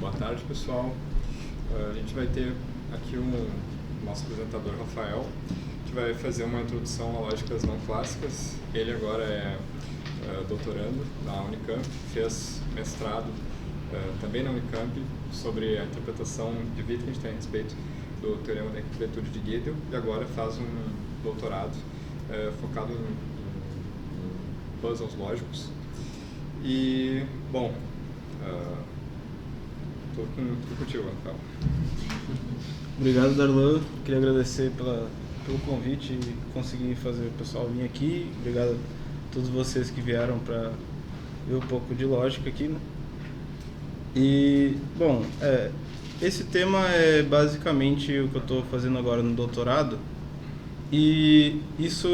Boa tarde, pessoal. A gente vai ter aqui nosso apresentador, Rafael, que vai fazer uma introdução a lógicas não clássicas. Ele agora é doutorando na Unicamp, fez mestrado também na Unicamp sobre a interpretação de Wittgenstein a respeito do teorema da incompletude de Gödel e agora faz um doutorado focado em puzzles lógicos. E, bom, estou contigo, Rafael. Obrigado, Darlan. Queria agradecer pelo convite e conseguir fazer o pessoal vir aqui. Obrigado a todos vocês que vieram para ver um pouco de lógica aqui, né? E, bom, esse tema é basicamente o que eu estou fazendo agora no doutorado, e isso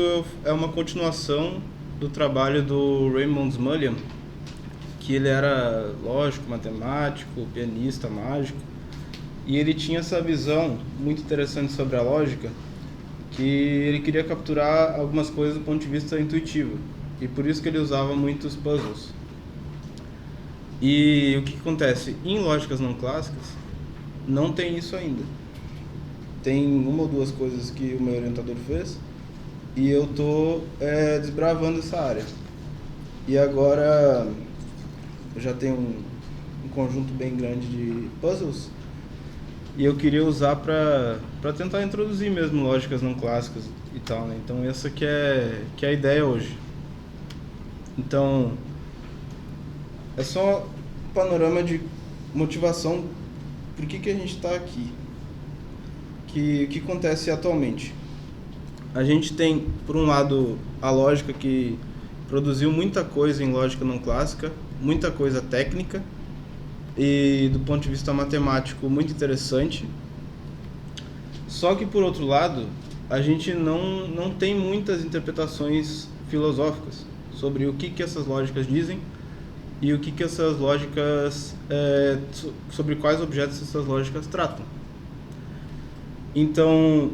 é uma continuação do trabalho do Raymond Smullyan, que ele era lógico, matemático, pianista, mágico, e ele tinha essa visão muito interessante sobre a lógica, que ele queria capturar algumas coisas do ponto de vista intuitivo, e por isso que ele usava muitos puzzles. E o que acontece? Em lógicas não clássicas, não tem isso ainda. Tem uma ou duas coisas que o meu orientador fez, e eu estou desbravando essa área. E agora eu já tenho um conjunto bem grande de puzzles, e eu queria usar para tentar introduzir mesmo lógicas não clássicas e tal, né? Então essa que é a ideia hoje. Então, é só um panorama de motivação por que a gente está aqui. O que acontece atualmente? A gente tem, por um lado, a lógica que produziu muita coisa em lógica não clássica, muita coisa técnica, e do ponto de vista matemático muito interessante. Só que, por outro lado, a gente não tem muitas interpretações filosóficas sobre o que essas lógicas dizem e o que essas lógicas, sobre quais objetos essas lógicas tratam. Então,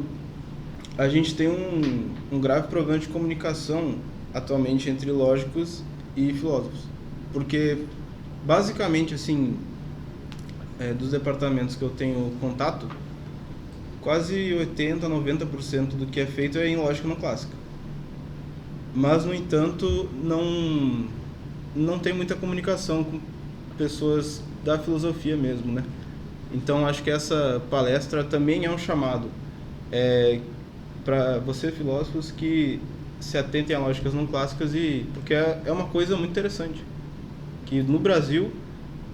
a gente tem um grave problema de comunicação atualmente entre lógicos e filósofos, porque basicamente, assim, dos departamentos que eu tenho contato, quase 80%, 90% do que é feito é em lógica não clássica. Mas, no entanto, não tem muita comunicação com pessoas da filosofia mesmo, né? Então, acho que essa palestra também é um chamado para você, filósofos, que se atentem a lógicas não clássicas, porque é uma coisa muito interessante, que no Brasil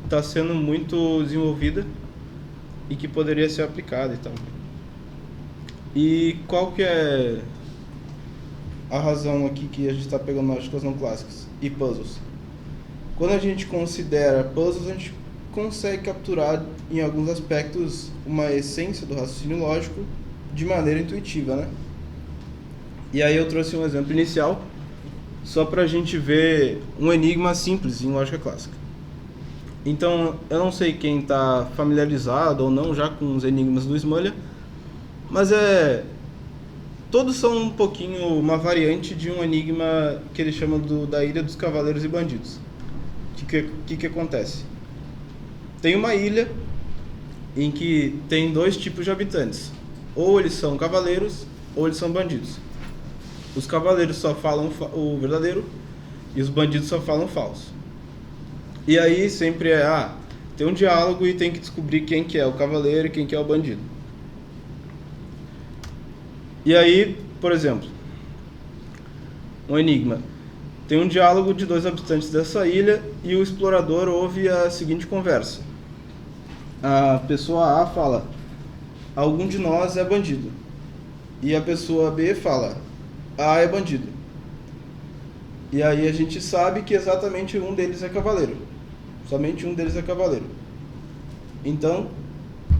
está sendo muito desenvolvida e que poderia ser aplicada e tal. E qual que é a razão aqui que a gente está pegando lógicas não clássicas e puzzles? Quando a gente considera puzzles, a gente consegue capturar em alguns aspectos uma essência do raciocínio lógico de maneira intuitiva, né? E aí eu trouxe um exemplo inicial só para a gente ver um enigma simples em lógica clássica. Então, eu não sei quem está familiarizado ou não já com os enigmas do Smullyan, mas todos são um pouquinho uma variante de um enigma que ele chama da Ilha dos Cavaleiros e Bandidos. O que acontece? Tem uma ilha em que tem dois tipos de habitantes. Ou eles são cavaleiros, ou eles são bandidos. Os cavaleiros só falam o verdadeiro e os bandidos só falam o falso. E aí sempre tem um diálogo e tem que descobrir quem que é o cavaleiro e quem que é o bandido. E aí, por exemplo, um enigma. Tem um diálogo de dois habitantes dessa ilha e o explorador ouve a seguinte conversa. A pessoa A fala: algum de nós é bandido. E a pessoa B fala: A é bandido. E aí a gente sabe que exatamente um deles é cavaleiro. Somente um deles é cavaleiro. Então,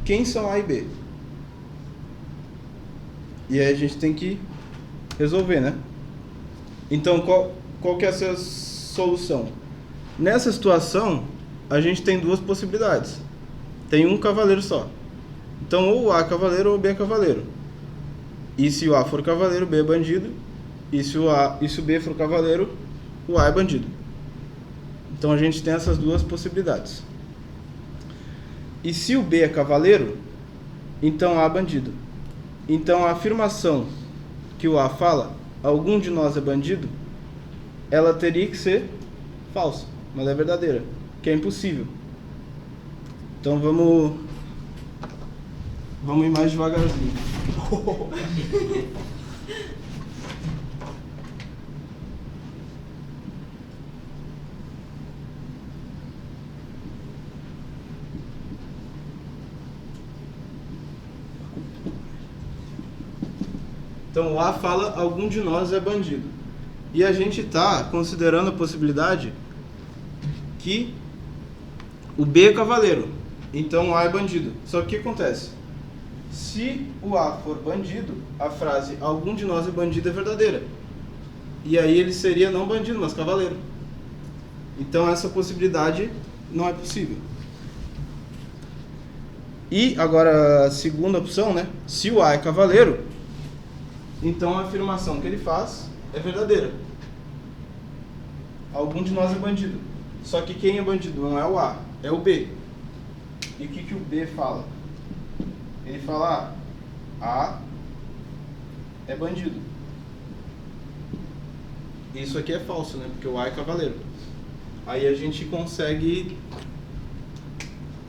quem são A e B? E aí a gente tem que resolver, né? Então, qual que é a solução? Nessa situação, a gente tem duas possibilidades. Tem um cavaleiro só. Então, ou o A é cavaleiro ou o B é cavaleiro. E se o A for cavaleiro, o B é bandido. E se o B for cavaleiro, o A é bandido. Então, a gente tem essas duas possibilidades. E se o B é cavaleiro, então A é bandido. Então a afirmação que o A fala, algum de nós é bandido, ela teria que ser falsa, mas é verdadeira, que é impossível. Então vamos ir mais devagarzinho. Então o A fala, algum de nós é bandido. E a gente está considerando a possibilidade que o B é cavaleiro, então o A é bandido. Só que o que acontece? Se o A for bandido, a frase algum de nós é bandido é verdadeira. E aí ele seria não bandido, mas cavaleiro. Então essa possibilidade não é possível. E agora a segunda opção, né? Se o A é cavaleiro, então a afirmação que ele faz é verdadeira. Algum de nós é bandido. Só que quem é bandido não é o A, é o B. E o que o B fala? Ele fala, A é bandido. Isso aqui é falso, né? Porque o A é cavaleiro. Aí a gente consegue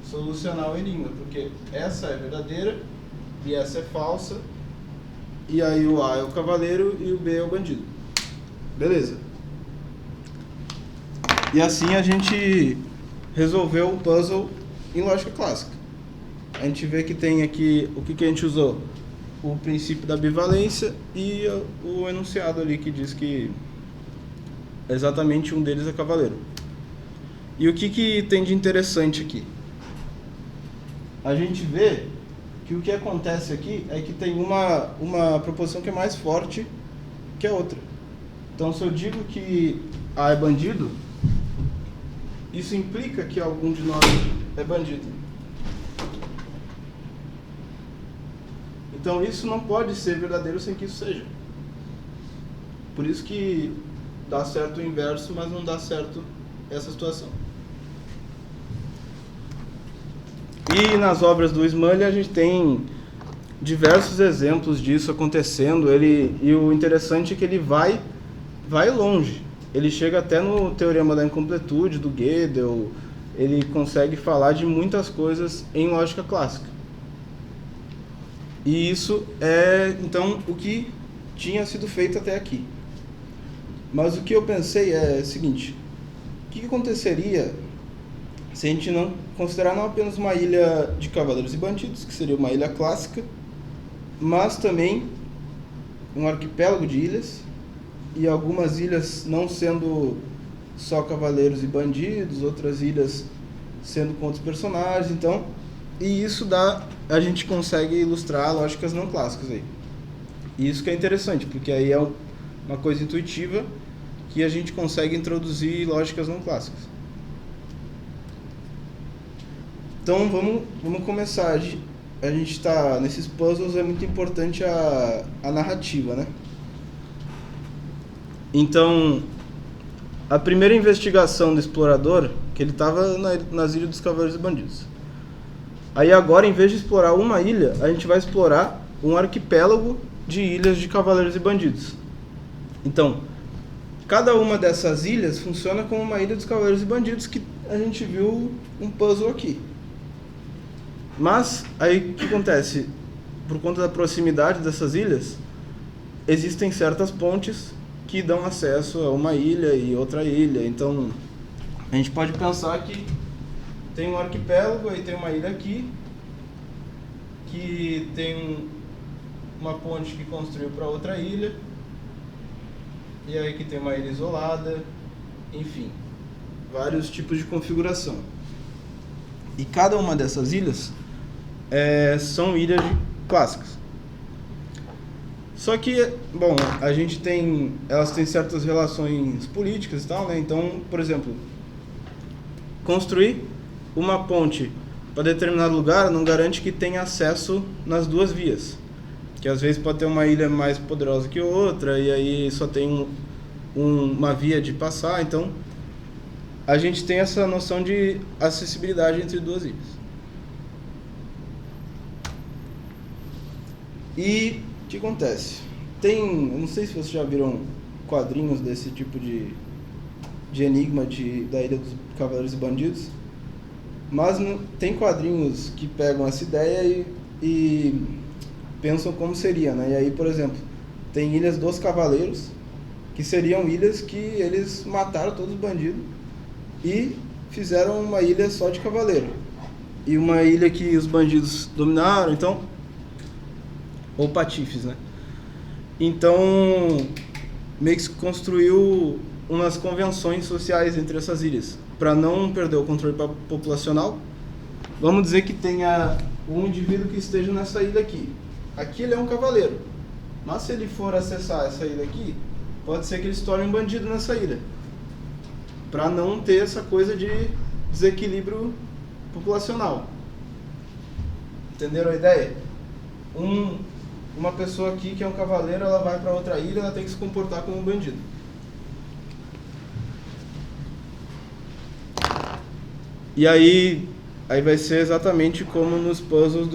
solucionar o enigma, porque essa é verdadeira e essa é falsa. E aí o A é o cavaleiro e o B é o bandido. Beleza. E assim a gente resolveu o puzzle em lógica clássica. A gente vê que tem aqui o que a gente usou. O princípio da bivalência e o enunciado ali que diz que exatamente um deles é cavaleiro. E o que tem de interessante aqui? A gente vê que o que acontece aqui é que tem uma proposição que é mais forte que a outra. Então, se eu digo que A é bandido, isso implica que algum de nós é bandido. Então, isso não pode ser verdadeiro sem que isso seja. Por isso que dá certo o inverso, mas não dá certo essa situação. E nas obras do Smully a gente tem diversos exemplos disso acontecendo. E o interessante é que ele vai longe. Ele chega até no Teorema da Incompletude, do Gödel. Ele consegue falar de muitas coisas em lógica clássica. E isso é, então, o que tinha sido feito até aqui. Mas o que eu pensei é o seguinte: o que aconteceria se a gente não considerar não apenas uma ilha de cavaleiros e bandidos, que seria uma ilha clássica, mas também um arquipélago de ilhas, e algumas ilhas não sendo só cavaleiros e bandidos, outras ilhas sendo com outros personagens, então, e isso a gente consegue ilustrar lógicas não clássicas aí. E isso que é interessante, porque aí é uma coisa intuitiva que a gente consegue introduzir lógicas não clássicas. Então vamos começar. A gente está nesses puzzles, é muito importante a narrativa, né? Então, a primeira investigação do explorador, que ele estava nas ilhas dos Cavaleiros e Bandidos. Aí agora, em vez de explorar uma ilha, a gente vai explorar um arquipélago de ilhas de Cavaleiros e Bandidos. Então, cada uma dessas ilhas funciona como uma ilha dos Cavaleiros e Bandidos, que a gente viu um puzzle aqui. Mas, aí o que acontece? Por conta da proximidade dessas ilhas, existem certas pontes que dão acesso a uma ilha e outra ilha. Então, a gente pode pensar que tem um arquipélago, aí tem uma ilha aqui, que tem uma ponte que construiu para outra ilha, e aí que tem uma ilha isolada, enfim, vários tipos de configuração. E cada uma dessas ilhas são ilhas clássicas. Só que, bom, elas têm certas relações políticas e tal, né? Então, por exemplo, construir uma ponte para determinado lugar não garante que tenha acesso nas duas vias. Que às vezes pode ter uma ilha mais poderosa que outra, e aí só tem uma via de passar. Então, a gente tem essa noção de acessibilidade entre duas ilhas. E o que acontece? Eu não sei se vocês já viram quadrinhos desse tipo de enigma da Ilha dos Cavaleiros e Bandidos, mas tem quadrinhos que pegam essa ideia e pensam como seria, né? E aí, por exemplo, tem Ilhas dos Cavaleiros, que seriam ilhas que eles mataram todos os bandidos e fizeram uma ilha só de cavaleiro. E uma ilha que os bandidos dominaram, então... ou patifes, né? Então, meio que se construiu umas convenções sociais entre essas ilhas, para não perder o controle populacional. Vamos dizer que tenha um indivíduo que esteja nessa ilha aqui. Aqui ele é um cavaleiro, mas se ele for acessar essa ilha aqui, pode ser que ele se torne um bandido nessa ilha, para não ter essa coisa de desequilíbrio populacional. Entenderam a ideia? Uma pessoa aqui que é um cavaleiro, ela vai para outra ilha, ela tem que se comportar como um bandido. E aí vai ser exatamente como nos puzzles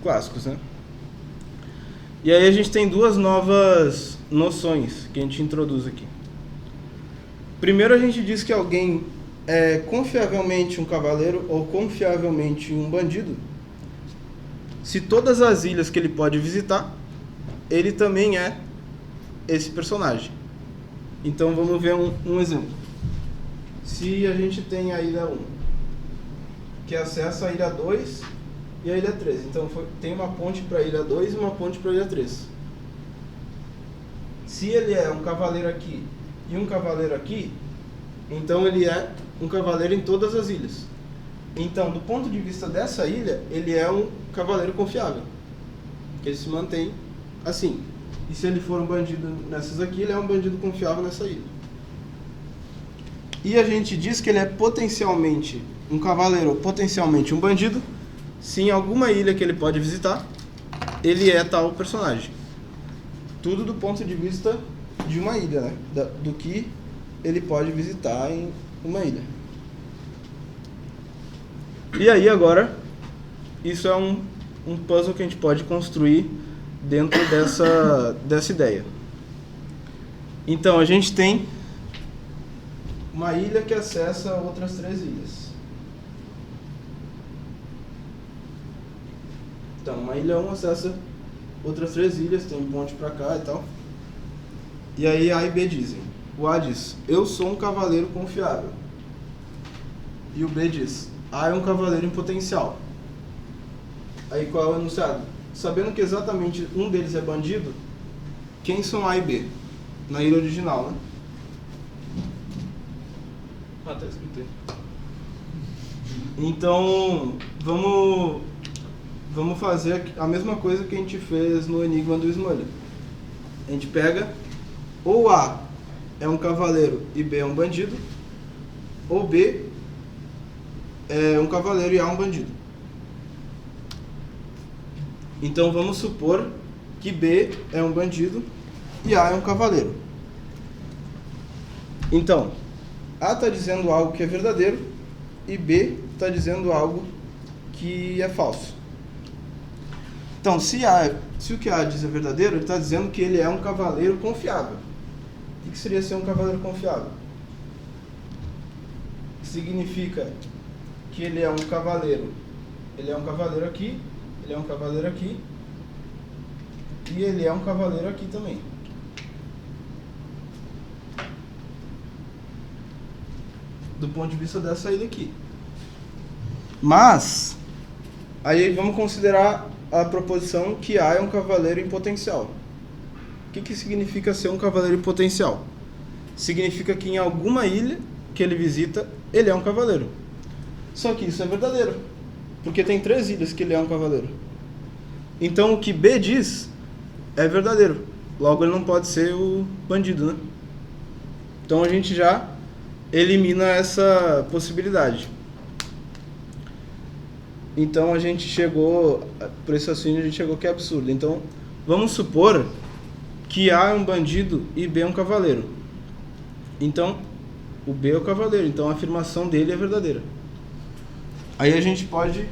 clássicos, né? E aí a gente tem duas novas noções que a gente introduz aqui. Primeiro a gente diz que alguém é confiavelmente um cavaleiro ou confiavelmente um bandido se todas as ilhas que ele pode visitar, ele também é esse personagem. Então vamos ver um exemplo. Se a gente tem a ilha 1, que acessa a ilha 2 e a ilha 3. Então tem uma ponte para a ilha 2 e uma ponte para a ilha 3. Se ele é um cavaleiro aqui e um cavaleiro aqui, então ele é um cavaleiro em todas as ilhas. Então, do ponto de vista dessa ilha, ele é um cavaleiro confiável. Ele se mantém assim. E se ele for um bandido nessas aqui, ele é um bandido confiável nessa ilha. E a gente diz que ele é potencialmente um cavaleiro ou potencialmente um bandido se em alguma ilha que ele pode visitar, ele é tal personagem. Tudo do ponto de vista de uma ilha, né? Do que ele pode visitar em uma ilha. E aí agora, isso é um puzzle que a gente pode construir dentro dessa ideia. Então a gente tem uma ilha que acessa outras 3 ilhas. Então, uma ilha 1 acessa outras 3 ilhas, tem ponte pra cá e tal. E aí A e B dizem. O A diz, eu sou um cavaleiro confiável. E o B diz, A é um cavaleiro em potencial. Aí qual é o enunciado? Sabendo que exatamente um deles é bandido, quem são A e B? Na ilha original, né? Ah, tá escrito aí. Então, vamos fazer a mesma coisa que a gente fez no Enigma do Smully. A gente pega, ou A é um cavaleiro e B é um bandido, ou B é um cavaleiro e A é um bandido. Então vamos supor que B é um bandido e A é um cavaleiro. Então, A está dizendo algo que é verdadeiro e B está dizendo algo que é falso. Então, se o que A diz é verdadeiro, ele está dizendo que ele é um cavaleiro confiável. O que seria ser um cavaleiro confiável? Significa que ele é um cavaleiro. Ele é um cavaleiro aqui, ele é um cavaleiro aqui e ele é um cavaleiro aqui também. Do ponto de vista dessa ilha aqui. Mas, aí vamos considerar a proposição que A é um cavaleiro em potencial. O que significa ser um cavaleiro em potencial? Significa que em alguma ilha que ele visita, ele é um cavaleiro. Só que isso é verdadeiro, porque tem 3 ilhas que ele é um cavaleiro. Então o que B diz é verdadeiro. Logo ele não pode ser o bandido, né? Então a gente já elimina essa possibilidade. Então a gente chegou, por esse raciocínio a gente chegou que é absurdo. Então vamos supor que A é um bandido e B é um cavaleiro. Então o B é o cavaleiro, então a afirmação dele é verdadeira. Aí a gente pode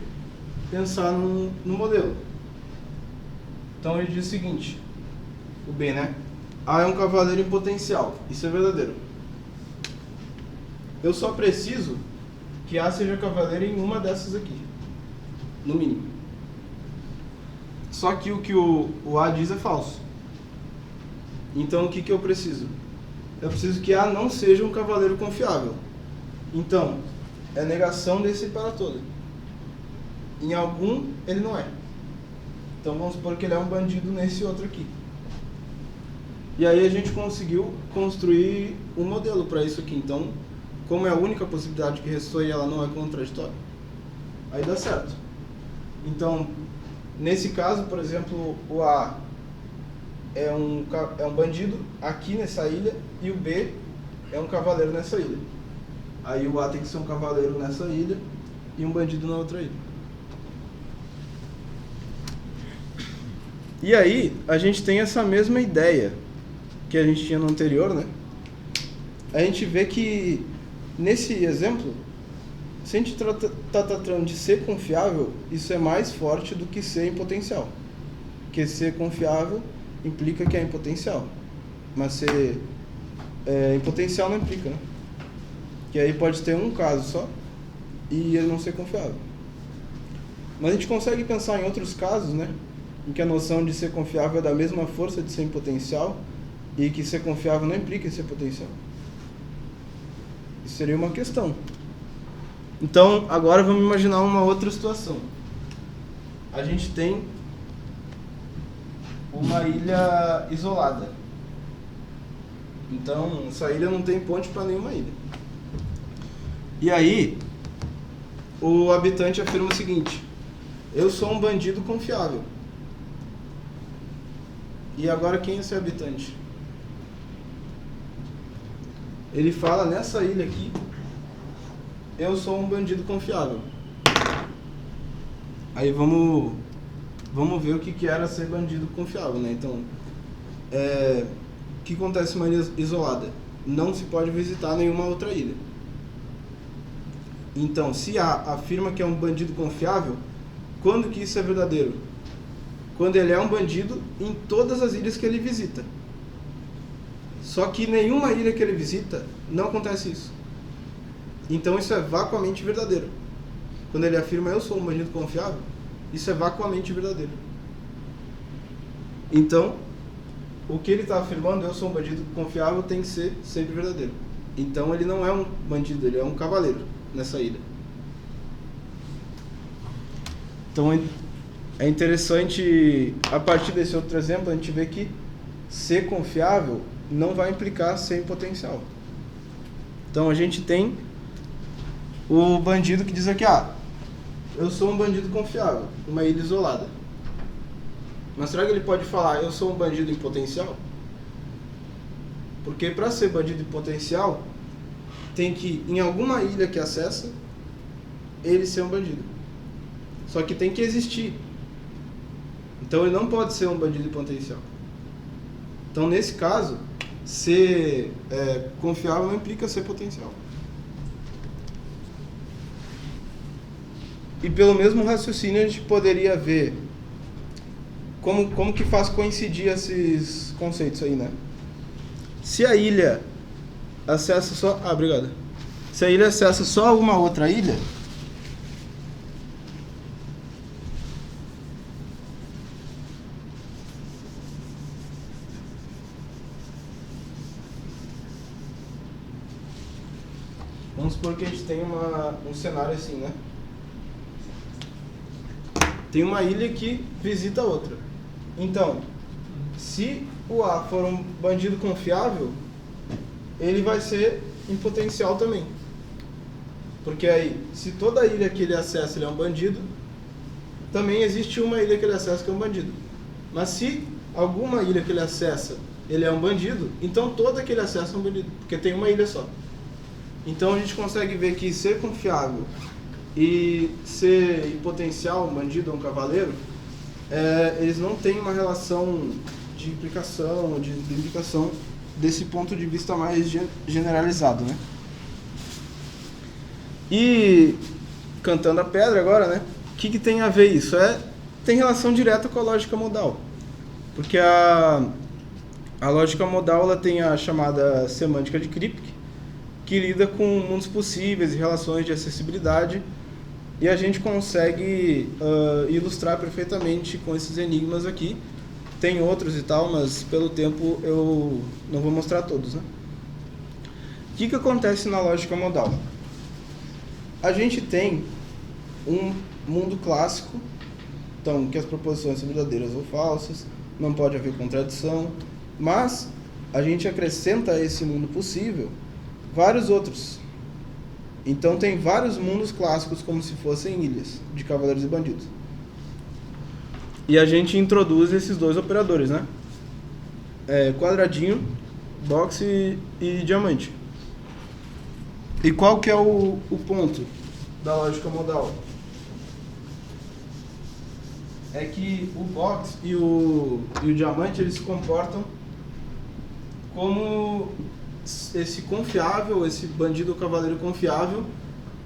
pensar no modelo. Então ele diz o seguinte, o B, né? A é um cavaleiro em potencial. Isso é verdadeiro. Eu só preciso que A seja cavaleiro em uma dessas aqui, no mínimo. Só que o que o A diz é falso. Então o que eu preciso? Eu preciso que A não seja um cavaleiro confiável. Então, é negação desse para todo. Em algum, ele não é. Então vamos supor que ele é um bandido nesse outro aqui. E aí a gente conseguiu construir um modelo para isso aqui. Então, como é a única possibilidade que restou e ela não é contraditória, aí dá certo. Então, nesse caso, por exemplo, o A é um bandido aqui nessa ilha e o B é um cavaleiro nessa ilha. Aí o A tem que ser um cavaleiro nessa ilha e um bandido na outra ilha. E aí, a gente tem essa mesma ideia que a gente tinha no anterior, né? A gente vê que, nesse exemplo, se a gente está tratando de ser confiável, isso é mais forte do que ser em potencial. Porque ser confiável implica que é em potencial. Mas ser em potencial não implica, né? Que aí pode ter um caso só e ele não ser confiável. Mas a gente consegue pensar em outros casos, né? Em que a noção de ser confiável é da mesma força de ser em potencial e que ser confiável não implica em ser potencial. Isso seria uma questão. Então, agora vamos imaginar uma outra situação. A gente tem uma ilha isolada. Então, essa ilha não tem ponte para nenhuma ilha. E aí, o habitante afirma o seguinte: eu sou um bandido confiável. E agora quem é esse habitante? Ele fala, nessa ilha aqui, eu sou um bandido confiável. Aí vamos ver o que era ser bandido confiável, né? Então, o que acontece em uma ilha isolada? Não se pode visitar nenhuma outra ilha. Então, se A afirma que é um bandido confiável, quando que isso é verdadeiro? Quando ele é um bandido em todas as ilhas que ele visita. Só que nenhuma ilha que ele visita não acontece isso. Então isso é vacuamente verdadeiro. Quando ele afirma eu sou um bandido confiável, isso é vacuamente verdadeiro. Então, o que ele está afirmando, eu sou um bandido confiável, tem que ser sempre verdadeiro. Então ele não é um bandido, ele é um cavaleiro nessa ilha. Então é interessante, a partir desse outro exemplo, a gente vê que ser confiável não vai implicar ser em potencial. Então a gente tem o bandido que diz aqui, eu sou um bandido confiável, uma ilha isolada. Mas será que ele pode falar, eu sou um bandido em potencial? Porque para ser bandido em potencial, tem que, em alguma ilha que acessa, ele ser um bandido. Só que tem que existir. Então ele não pode ser um bandido em potencial. Então nesse caso, ser confiável não implica ser potencial. E pelo mesmo raciocínio a gente poderia ver como que faz coincidir esses conceitos aí, né? Se a ilha acessa só... obrigado. Se a ilha acessa só uma outra ilha, vamos supor que a gente tem um cenário assim, né? Tem uma ilha que visita a outra. Então, se o A for um bandido confiável, ele vai ser em potencial também. Porque aí, se toda ilha que ele acessa ele é um bandido, também existe uma ilha que ele acessa que é um bandido. Mas se alguma ilha que ele acessa ele é um bandido, então toda que ele acessa é um bandido, porque tem uma ilha só. Então a gente consegue ver que ser confiável e ser em potencial um bandido ou um cavaleiro, eles não têm uma relação de implicação, de implicação desse ponto de vista mais generalizado, né? E cantando a pedra agora, né? O que tem a ver isso? Tem relação direta com a lógica modal. Porque a lógica modal ela tem a chamada semântica de Kripke, que lida com mundos possíveis e relações de acessibilidade, e a gente consegue ilustrar perfeitamente com esses enigmas aqui. Tem outros e tal, mas pelo tempo eu não vou mostrar todos, né? O que acontece na lógica modal? A gente tem um mundo clássico, então, que as proposições são verdadeiras ou falsas, não pode haver contradição, mas a gente acrescenta a esse mundo possível vários outros. Então tem vários mundos clássicos como se fossem ilhas de cavaleiros e bandidos. E a gente introduz esses dois operadores, né? Quadradinho, boxe e diamante. E qual que é o ponto da lógica modal? É que o boxe e o diamante eles se comportam como esse confiável, esse bandido cavaleiro confiável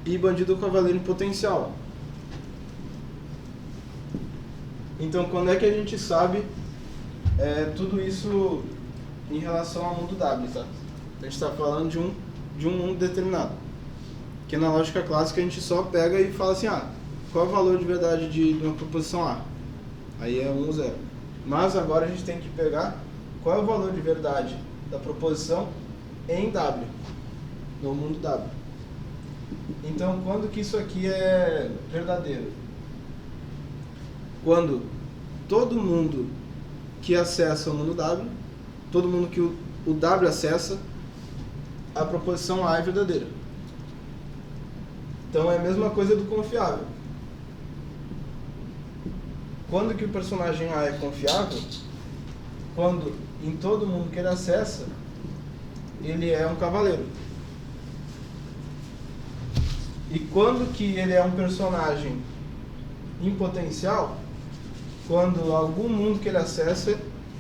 e bandido cavaleiro em potencial. Então, quando é que a gente sabe tudo isso em relação ao mundo W, tá? A gente está falando de um mundo determinado. Que na lógica clássica a gente só pega e fala assim, qual é o valor de verdade de uma proposição A? Aí é 1 ou 0. Mas agora a gente tem que pegar qual é o valor de verdade da proposição em W, no mundo W. Então, quando que isso aqui é verdadeiro? Quando todo mundo que acessa o mundo W, todo mundo que o W acessa, a proposição A é verdadeira. Então é a mesma coisa do confiável. Quando que o personagem A é confiável? Quando em todo mundo que ele acessa, ele é um cavaleiro. E quando que ele é um personagem em potencial? Quando algum mundo que ele acessa,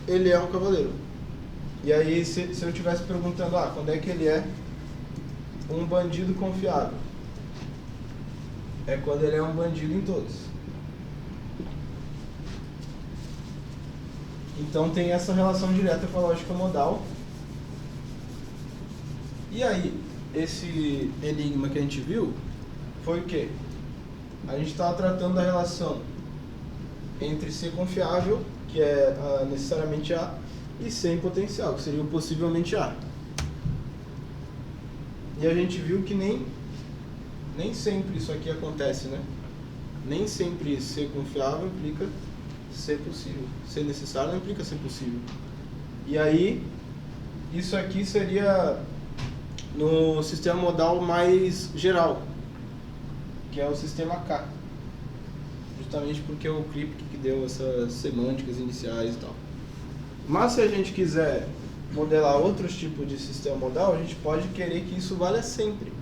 ele é um cavaleiro. E aí, se eu estivesse perguntando, quando é que ele é um bandido confiável? É quando ele é um bandido em todos. Então tem essa relação direta com a lógica modal. E aí, esse enigma que a gente viu foi o quê? A gente estava tratando da relação entre ser confiável, que é necessariamente A, e ser em potencial, que seria o possivelmente A. E a gente viu que nem sempre isso aqui acontece, né? Nem sempre ser confiável implica ser possível. Ser necessário não implica ser possível. E aí, isso aqui seria no sistema modal mais geral, que é o sistema K. Justamente porque é o Kripke que deu essas semânticas iniciais e tal. Mas se a gente quiser modelar outros tipos de sistema modal, a gente pode querer que isso valha sempre.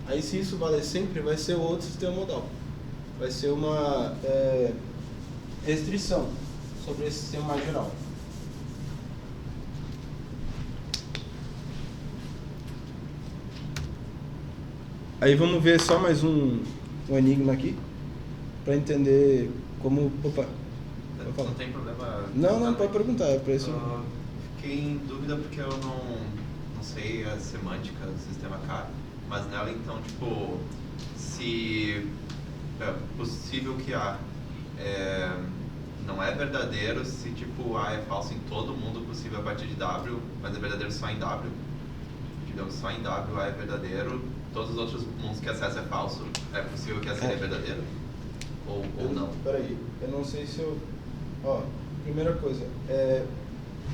Aí se isso valer sempre, vai ser outro sistema modal. Vai ser uma restrição sobre esse sistema mais geral. Aí vamos ver só mais um enigma aqui, para entender como... Opa! Não tem problema? Não, pode perguntar, é para isso. Fiquei em dúvida porque eu não sei a semântica do sistema K, mas nela então, tipo, se é possível que A não é verdadeiro se tipo A é falso em todo mundo possível a partir de W, mas é verdadeiro só em W. Digamos, só em W A é verdadeiro, todos os outros mundos que acesso é falso, é possível que A seja verdadeiro? Ou não? Peraí, eu não sei se eu... primeira coisa,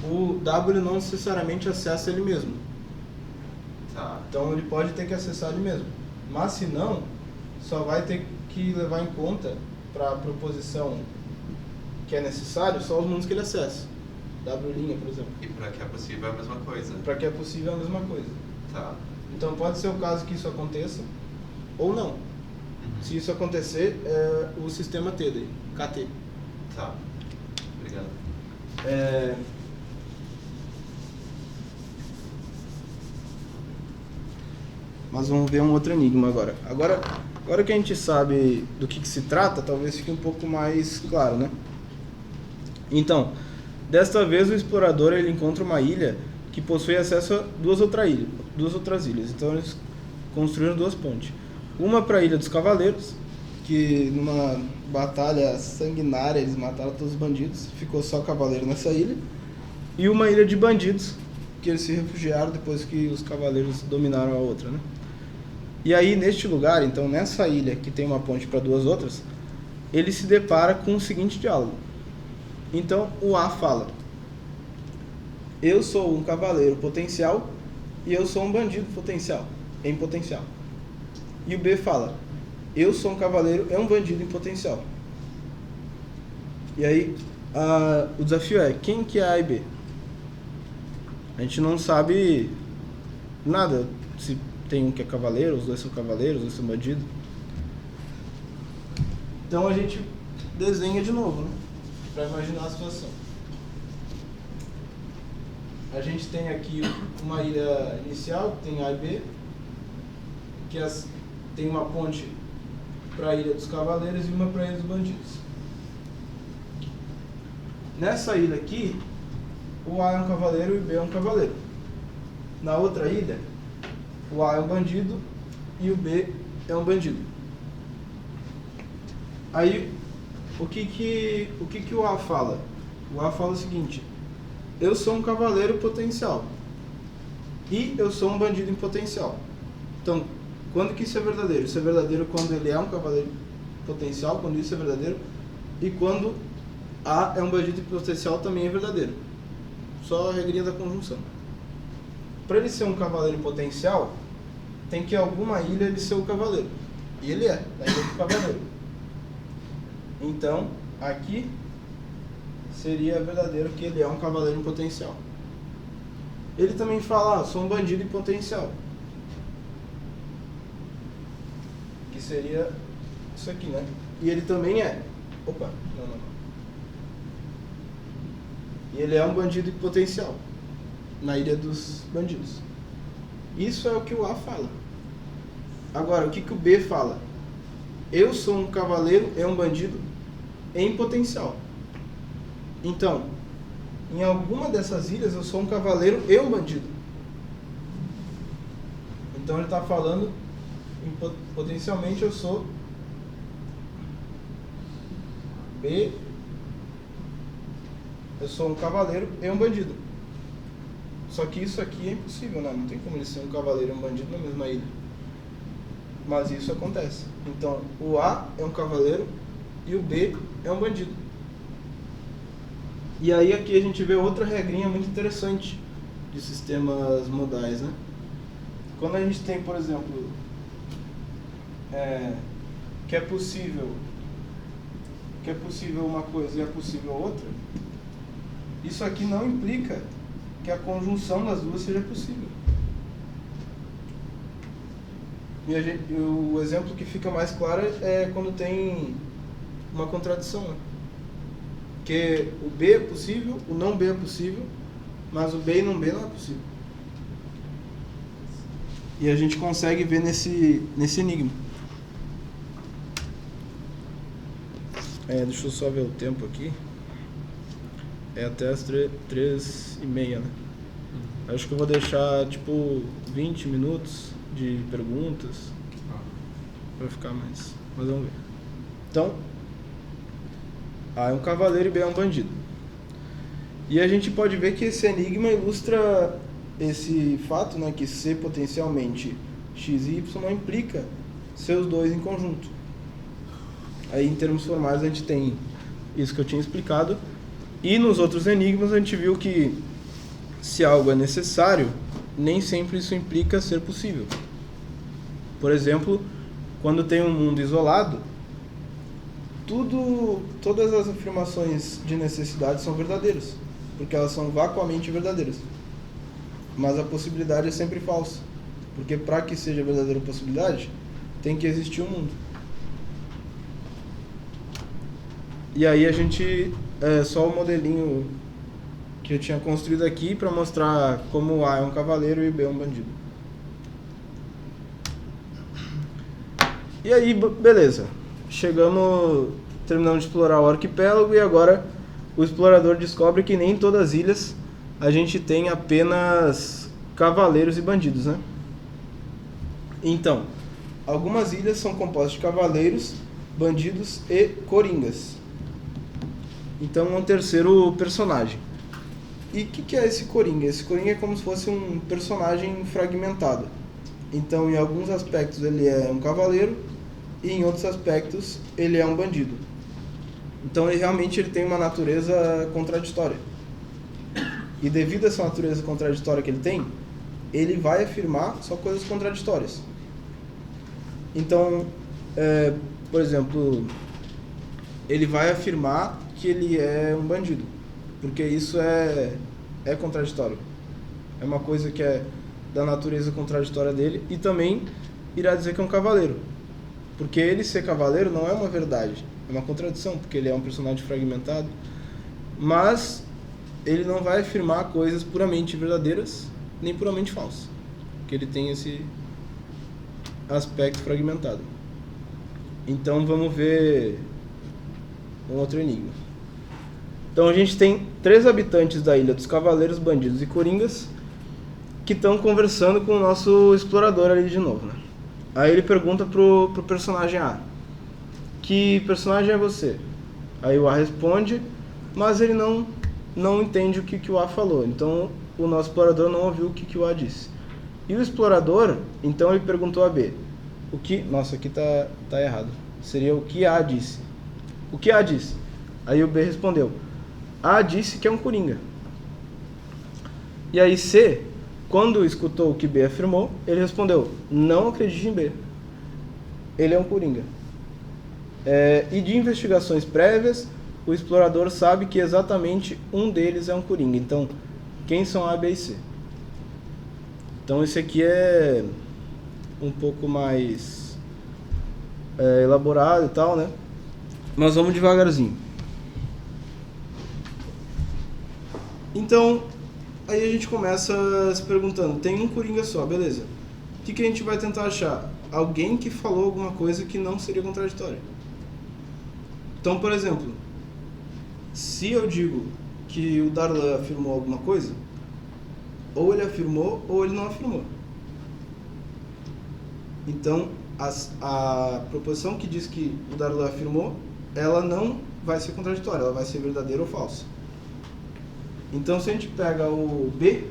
o W não necessariamente acessa ele mesmo. Tá. Então ele pode ter que acessar ele mesmo. Mas se não, só vai ter que levar em conta para a proposição que é necessário só os mundos que ele acessa. W', por exemplo. E para que é possível é a mesma coisa? Para que é possível é a mesma coisa. Tá. Então pode ser o caso que isso aconteça ou não. Se isso acontecer, é o sistema T daí, KT. Tá. Obrigado. Mas vamos ver um outro enigma agora. Agora que a gente sabe do que se trata, talvez fique um pouco mais claro, né? Então, Desta vez o explorador ele encontra uma ilha que possui acesso a duas outras ilhas. Então eles construíram duas pontes. Uma para a Ilha dos Cavaleiros, que numa batalha sanguinária eles mataram todos os bandidos, ficou só cavaleiro nessa ilha. E uma ilha de bandidos, que eles se refugiaram depois que os cavaleiros dominaram a outra, né? E aí neste lugar, então nessa ilha que tem uma ponte para duas outras, ele se depara com o seguinte diálogo. Então o A fala: eu sou um cavaleiro potencial e eu sou um bandido potencial, em potencial. E o B fala: eu sou um cavaleiro e um bandido em potencial. E aí o desafio é: quem que é A e B? A gente não sabe nada, se tem um que é cavaleiro, os dois são cavaleiros, os dois são bandidos. Então a gente desenha de novo, né? Para imaginar a situação. A gente tem aqui uma ilha inicial, que tem A e B, que tem uma ponte para a Ilha dos Cavaleiros e uma para a Ilha dos Bandidos. Nessa ilha aqui, o A é um cavaleiro e o B é um cavaleiro. Na outra ilha, o A é um bandido e o B é um bandido. Aí, o que o A fala? O A fala o seguinte: eu sou um cavaleiro potencial e eu sou um bandido em potencial. Então, quando que isso é verdadeiro? Isso é verdadeiro quando ele é um cavaleiro potencial, quando isso é verdadeiro, e quando A é um bandido em potencial também é verdadeiro. Só a regrinha da conjunção. Para ele ser um cavaleiro em potencial, tem que em alguma ilha ele ser o cavaleiro. E ele é, na ilha do cavaleiro. Então, aqui seria verdadeiro que ele é um cavaleiro em potencial. Ele também fala: sou um bandido em potencial. Que seria isso aqui, né? E ele também é. Opa, não. E ele é um bandido em potencial na Ilha dos Bandidos. Isso é o que o A fala. Agora, o que o B fala? Eu sou um cavaleiro e um bandido em potencial. Então, em alguma dessas ilhas eu sou um cavaleiro e um bandido. Então ele está falando, potencialmente eu sou B, eu sou um cavaleiro e um bandido. Só que isso aqui é impossível, né? Não tem como ele ser um cavaleiro e um bandido na mesma ilha. Mas isso acontece. Então, o A é um cavaleiro e o B é um bandido. E aí aqui a gente vê outra regrinha muito interessante de sistemas modais, né? Quando a gente tem, por exemplo, que é possível uma coisa e é possível outra, isso aqui não implica que a conjunção das duas seja possível. E o exemplo que fica mais claro é quando tem uma contradição, né? Que o B é possível, o não B é possível, mas o B e não B não é possível. E a gente consegue ver nesse enigma. Deixa eu só ver o tempo aqui. É até as 3h30, né? Acho que eu vou deixar tipo 20 minutos de perguntas para ficar mais. Mas vamos ver. Então, A é um cavaleiro e B é um bandido. E a gente pode ver que esse enigma ilustra esse fato, né, que C potencialmente X e Y não implica ser os dois em conjunto. Aí em termos formais a gente tem isso que eu tinha explicado. E nos outros enigmas a gente viu que se algo é necessário, nem sempre isso implica ser possível. Por exemplo, quando tem um mundo isolado, todas as afirmações de necessidade são verdadeiras, porque elas são vacuamente verdadeiras. Mas a possibilidade é sempre falsa, porque para que seja verdadeira a possibilidade, tem que existir um mundo. E aí a gente, só o modelinho que eu tinha construído aqui para mostrar como A é um cavaleiro e B é um bandido. E aí, beleza. Terminamos de explorar o arquipélago e agora o explorador descobre que nem em todas as ilhas a gente tem apenas cavaleiros e bandidos, né? Então, algumas ilhas são compostas de cavaleiros, bandidos e coringas. Então, um terceiro personagem. E o que é esse coringa? Esse coringa é como se fosse um personagem fragmentado. Então, em alguns aspectos ele é um cavaleiro e em outros aspectos ele é um bandido. Então, ele tem uma natureza contraditória. E devido a essa natureza contraditória que ele tem, ele vai afirmar só coisas contraditórias. Então, por exemplo, ele vai afirmar que ele é um bandido, porque isso é contraditório. É uma coisa que é da natureza contraditória dele, e também irá dizer que é um cavaleiro, porque ele ser cavaleiro não é uma verdade, é uma contradição, porque ele é um personagem fragmentado, mas ele não vai afirmar coisas puramente verdadeiras, nem puramente falsas, porque ele tem esse aspecto fragmentado. Então vamos ver um outro enigma. Então a gente tem 3 habitantes da ilha dos cavaleiros, bandidos e coringas que estão conversando com o nosso explorador ali de novo, né? Aí ele pergunta pro personagem A: que personagem é você? Aí o A responde, mas ele não entende o que o A falou. Então o nosso explorador não ouviu o que o A disse. E o explorador, então ele perguntou a B: o que... Nossa, aqui tá errado. Seria o que A disse. O que A disse? Aí o B respondeu: A disse que é um coringa. E aí C, quando escutou o que B afirmou, ele respondeu: não acredite em B. Ele é um coringa. E de investigações prévias, o explorador sabe que exatamente um deles é um coringa. Então, quem são A, B e C? Então esse aqui é um pouco mais elaborado e tal, né? Mas vamos devagarzinho. Então, aí a gente começa se perguntando, tem um coringa só, beleza. O que a gente vai tentar achar? Alguém que falou alguma coisa que não seria contraditória. Então, por exemplo, se eu digo que o Darlan afirmou alguma coisa, ou ele afirmou ou ele não afirmou. Então, a proposição que diz que o Darlan afirmou, ela não vai ser contraditória, ela vai ser verdadeira ou falsa. Então, se a gente pega o B,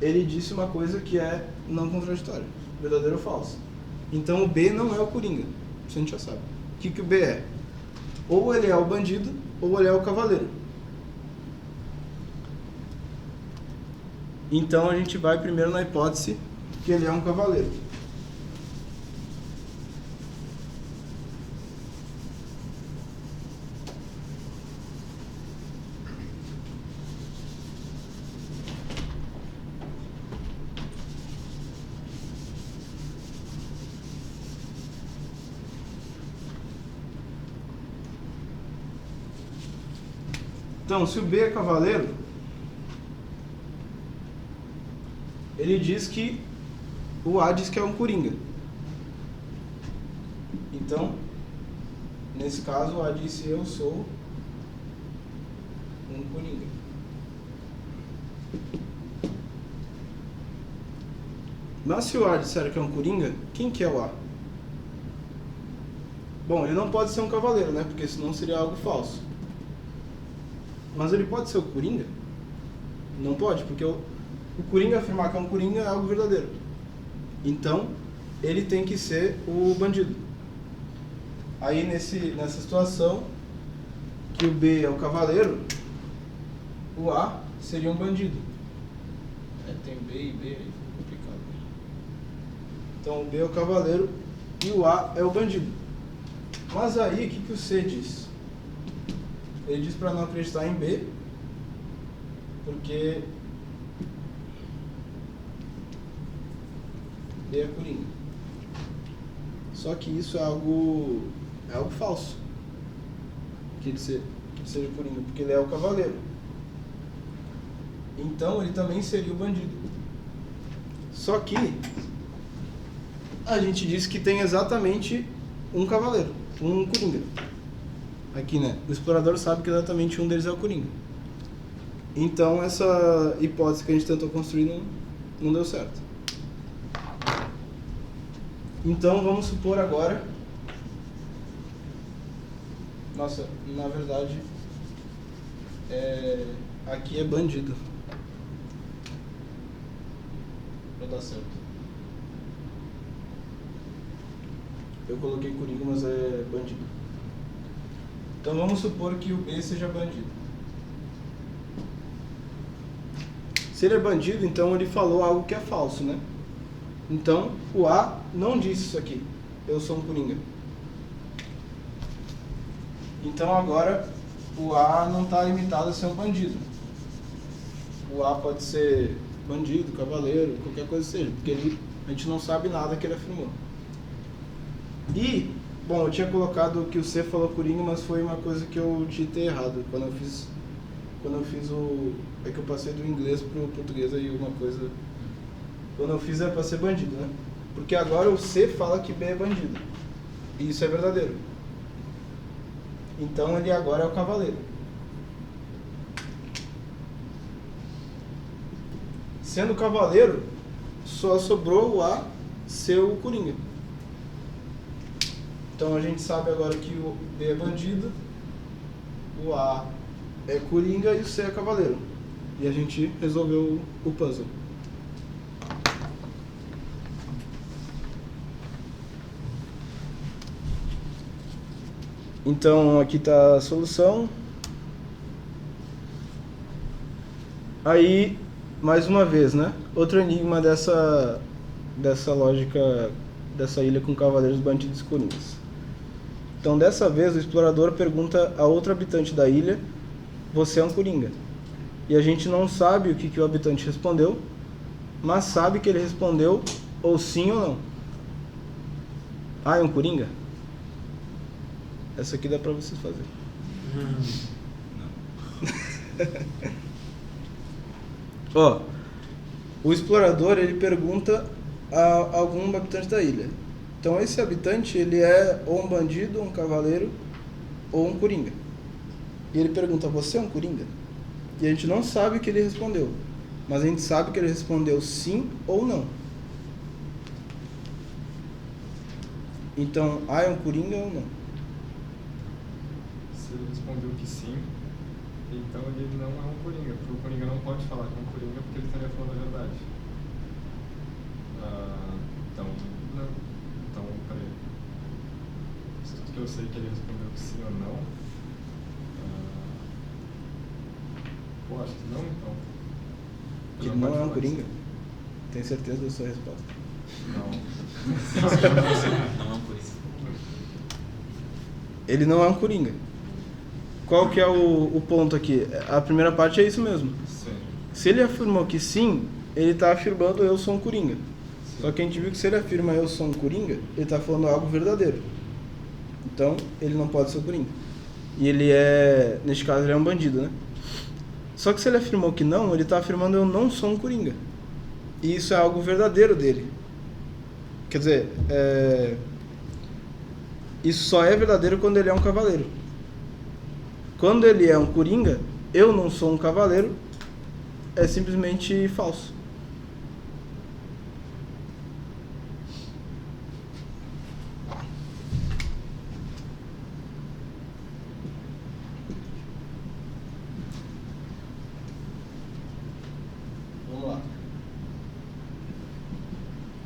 ele disse uma coisa que é não contraditória, verdadeira ou falsa. Então, o B não é o coringa, isso a gente já sabe. O que o B é? Ou ele é o bandido, ou ele é o cavaleiro. Então a gente vai primeiro na hipótese que ele é um cavaleiro. Então, se o B é cavaleiro, ele diz que o A diz que é um coringa. Então, nesse caso, o A disse: eu sou um coringa. Mas se o A disser que é um coringa, quem que é o A? Bom, ele não pode ser um cavaleiro, né? Porque senão seria algo falso. Mas ele pode ser o coringa? Não pode, porque o coringa afirmar que é um coringa é algo verdadeiro. Então, ele tem que ser o bandido. Aí, nessa situação, que o B é o cavaleiro, o A seria um bandido. Tem B e B, aí fica complicado. Então, o B é o cavaleiro e o A é o bandido. Mas aí, o que o C diz? Ele diz para não acreditar em B, porque B é coringa. Só que isso é algo falso, que ele seja coringa, porque ele é o cavaleiro. Então ele também seria o bandido. Só que a gente diz que tem exatamente um cavaleiro, um coringa. aqui, né? O explorador sabe que exatamente um deles é o Coringa. Então essa hipótese que a gente tentou construir não deu certo. Então vamos supor agora... Nossa, na verdade, aqui é bandido. Pra dar certo. Eu coloquei Coringa, mas é bandido. Então vamos supor que o B seja bandido. Se ele é bandido, então ele falou algo que é falso, né? Então o A não disse isso aqui. Eu sou um Coringa. Então agora o A não está limitado a ser um bandido. O A pode ser bandido, cavaleiro, qualquer coisa seja, porque a gente não sabe nada que ele afirmou. E, bom, eu tinha colocado que o C falou Coringa, mas foi uma coisa que eu digitei errado. Quando eu fiz é que eu passei do inglês pro português aí uma coisa. Quando eu fiz era para ser bandido, né? Porque agora o C fala que B é bandido. E isso é verdadeiro. Então ele agora é o cavaleiro. Sendo cavaleiro, só sobrou o A ser o Coringa. Então a gente sabe agora que o B é bandido, o A é Coringa e o C é cavaleiro. E a gente resolveu o puzzle. Então aqui está a solução. Aí, mais uma vez, né? Outro enigma dessa lógica dessa ilha com cavaleiros, bandidos e coringas. Então dessa vez o explorador pergunta a outro habitante da ilha: você é um coringa? E a gente não sabe o que o habitante respondeu, mas sabe que ele respondeu ou sim ou não. Ah, é um coringa? Essa aqui dá pra vocês fazerem. Ó, o explorador ele pergunta a algum habitante da ilha. Então esse habitante ele é ou um bandido, um cavaleiro ou um coringa. E ele pergunta: você é um coringa? E a gente não sabe o que ele respondeu, mas a gente sabe que ele respondeu sim ou não. Então, é um coringa ou não? Se ele respondeu que sim, então ele não é um coringa, porque o coringa não pode falar que é um coringa porque ele estaria falando a verdade. Então, não. Então, peraí. Se tudo que eu sei que ele respondeu que sim ou não, eu acho que não, então. Ele não é um coringa? Tem certeza da sua resposta? Não. Não é um coringa. Ele não é um coringa. Qual que é o ponto aqui? A primeira parte é isso mesmo. Sim. Se ele afirmou que sim, ele está afirmando eu sou um coringa. Sim. Só que a gente viu que se ele afirma eu sou um coringa, ele está falando algo verdadeiro. Então, ele não pode ser um coringa. E ele é, neste caso, ele é um bandido, né? Só que se ele afirmou que não, ele está afirmando eu não sou um coringa. E isso é algo verdadeiro dele. Quer dizer, isso só é verdadeiro quando ele é um cavaleiro. Quando ele é um coringa, eu não sou um cavaleiro, é simplesmente falso. Vamos lá.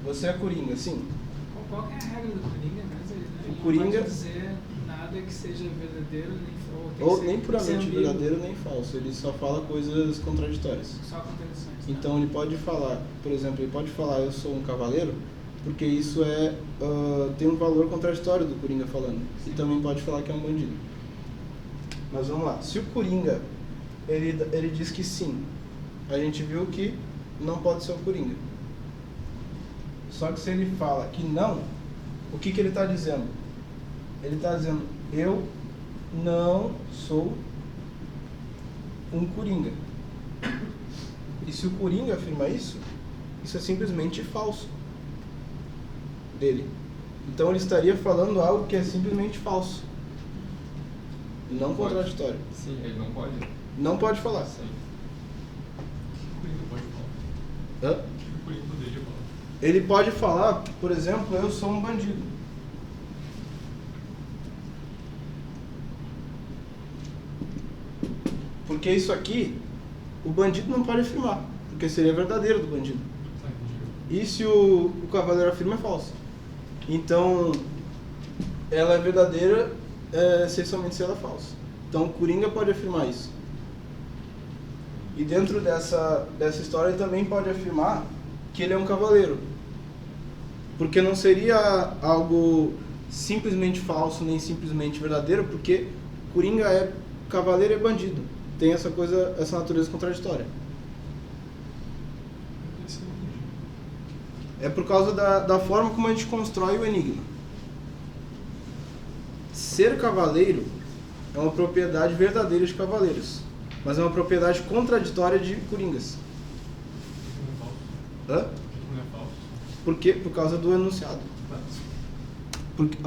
Você é coringa, sim? Qual que é a regra do coringa mesmo? Ele não Coringa- pode dizer nada que seja verdadeiro Ou nem puramente verdadeiro nem falso, ele só fala coisas contraditórias. Só contradições. Tá? Então ele pode falar, por exemplo, ele pode falar eu sou um cavaleiro, porque isso tem um valor contraditório do Coringa falando. E também pode falar que é um bandido. Mas vamos lá, se o Coringa ele diz que sim, a gente viu que não pode ser o Coringa. Só que se ele fala que não, o que ele está dizendo? Ele está dizendo eu não sou um coringa. E se o coringa afirma isso é simplesmente falso dele. Então ele estaria falando algo que é simplesmente falso. não contraditório. Sim, ele não pode. Não pode falar. Sim. O Coringa pode falar. Hã? O Coringa poderia falar. Ele pode falar, por exemplo, eu sou um bandido. Porque isso aqui, o bandido não pode afirmar, porque seria verdadeiro do bandido. Tá, entendi. E se o cavaleiro afirma, é falso. Então, ela é verdadeira, essencialmente se ela é falsa. Então, o Coringa pode afirmar isso. E dentro dessa história, ele também pode afirmar que ele é um cavaleiro. Porque não seria algo simplesmente falso, nem simplesmente verdadeiro, porque Coringa é cavaleiro e bandido. Tem essa coisa, essa natureza contraditória. Esse eu não entendi. É por causa da forma como a gente constrói o enigma. Ser cavaleiro é uma propriedade verdadeira de cavaleiros, mas é uma propriedade contraditória de coringas. Por que não é falso? Hã? Por que não é falso? Por quê? Por causa do enunciado. Porque,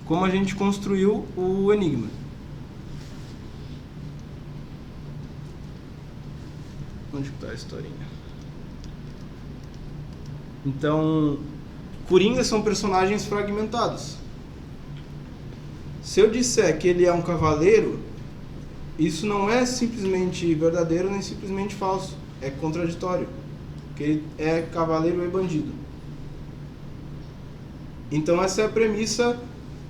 como a gente construiu o enigma. Onde está a historinha? Então, coringas são personagens fragmentados. Se eu disser que ele é um cavaleiro, isso não é simplesmente verdadeiro nem simplesmente falso. É contraditório. Porque ele é cavaleiro e bandido. Então essa é a premissa.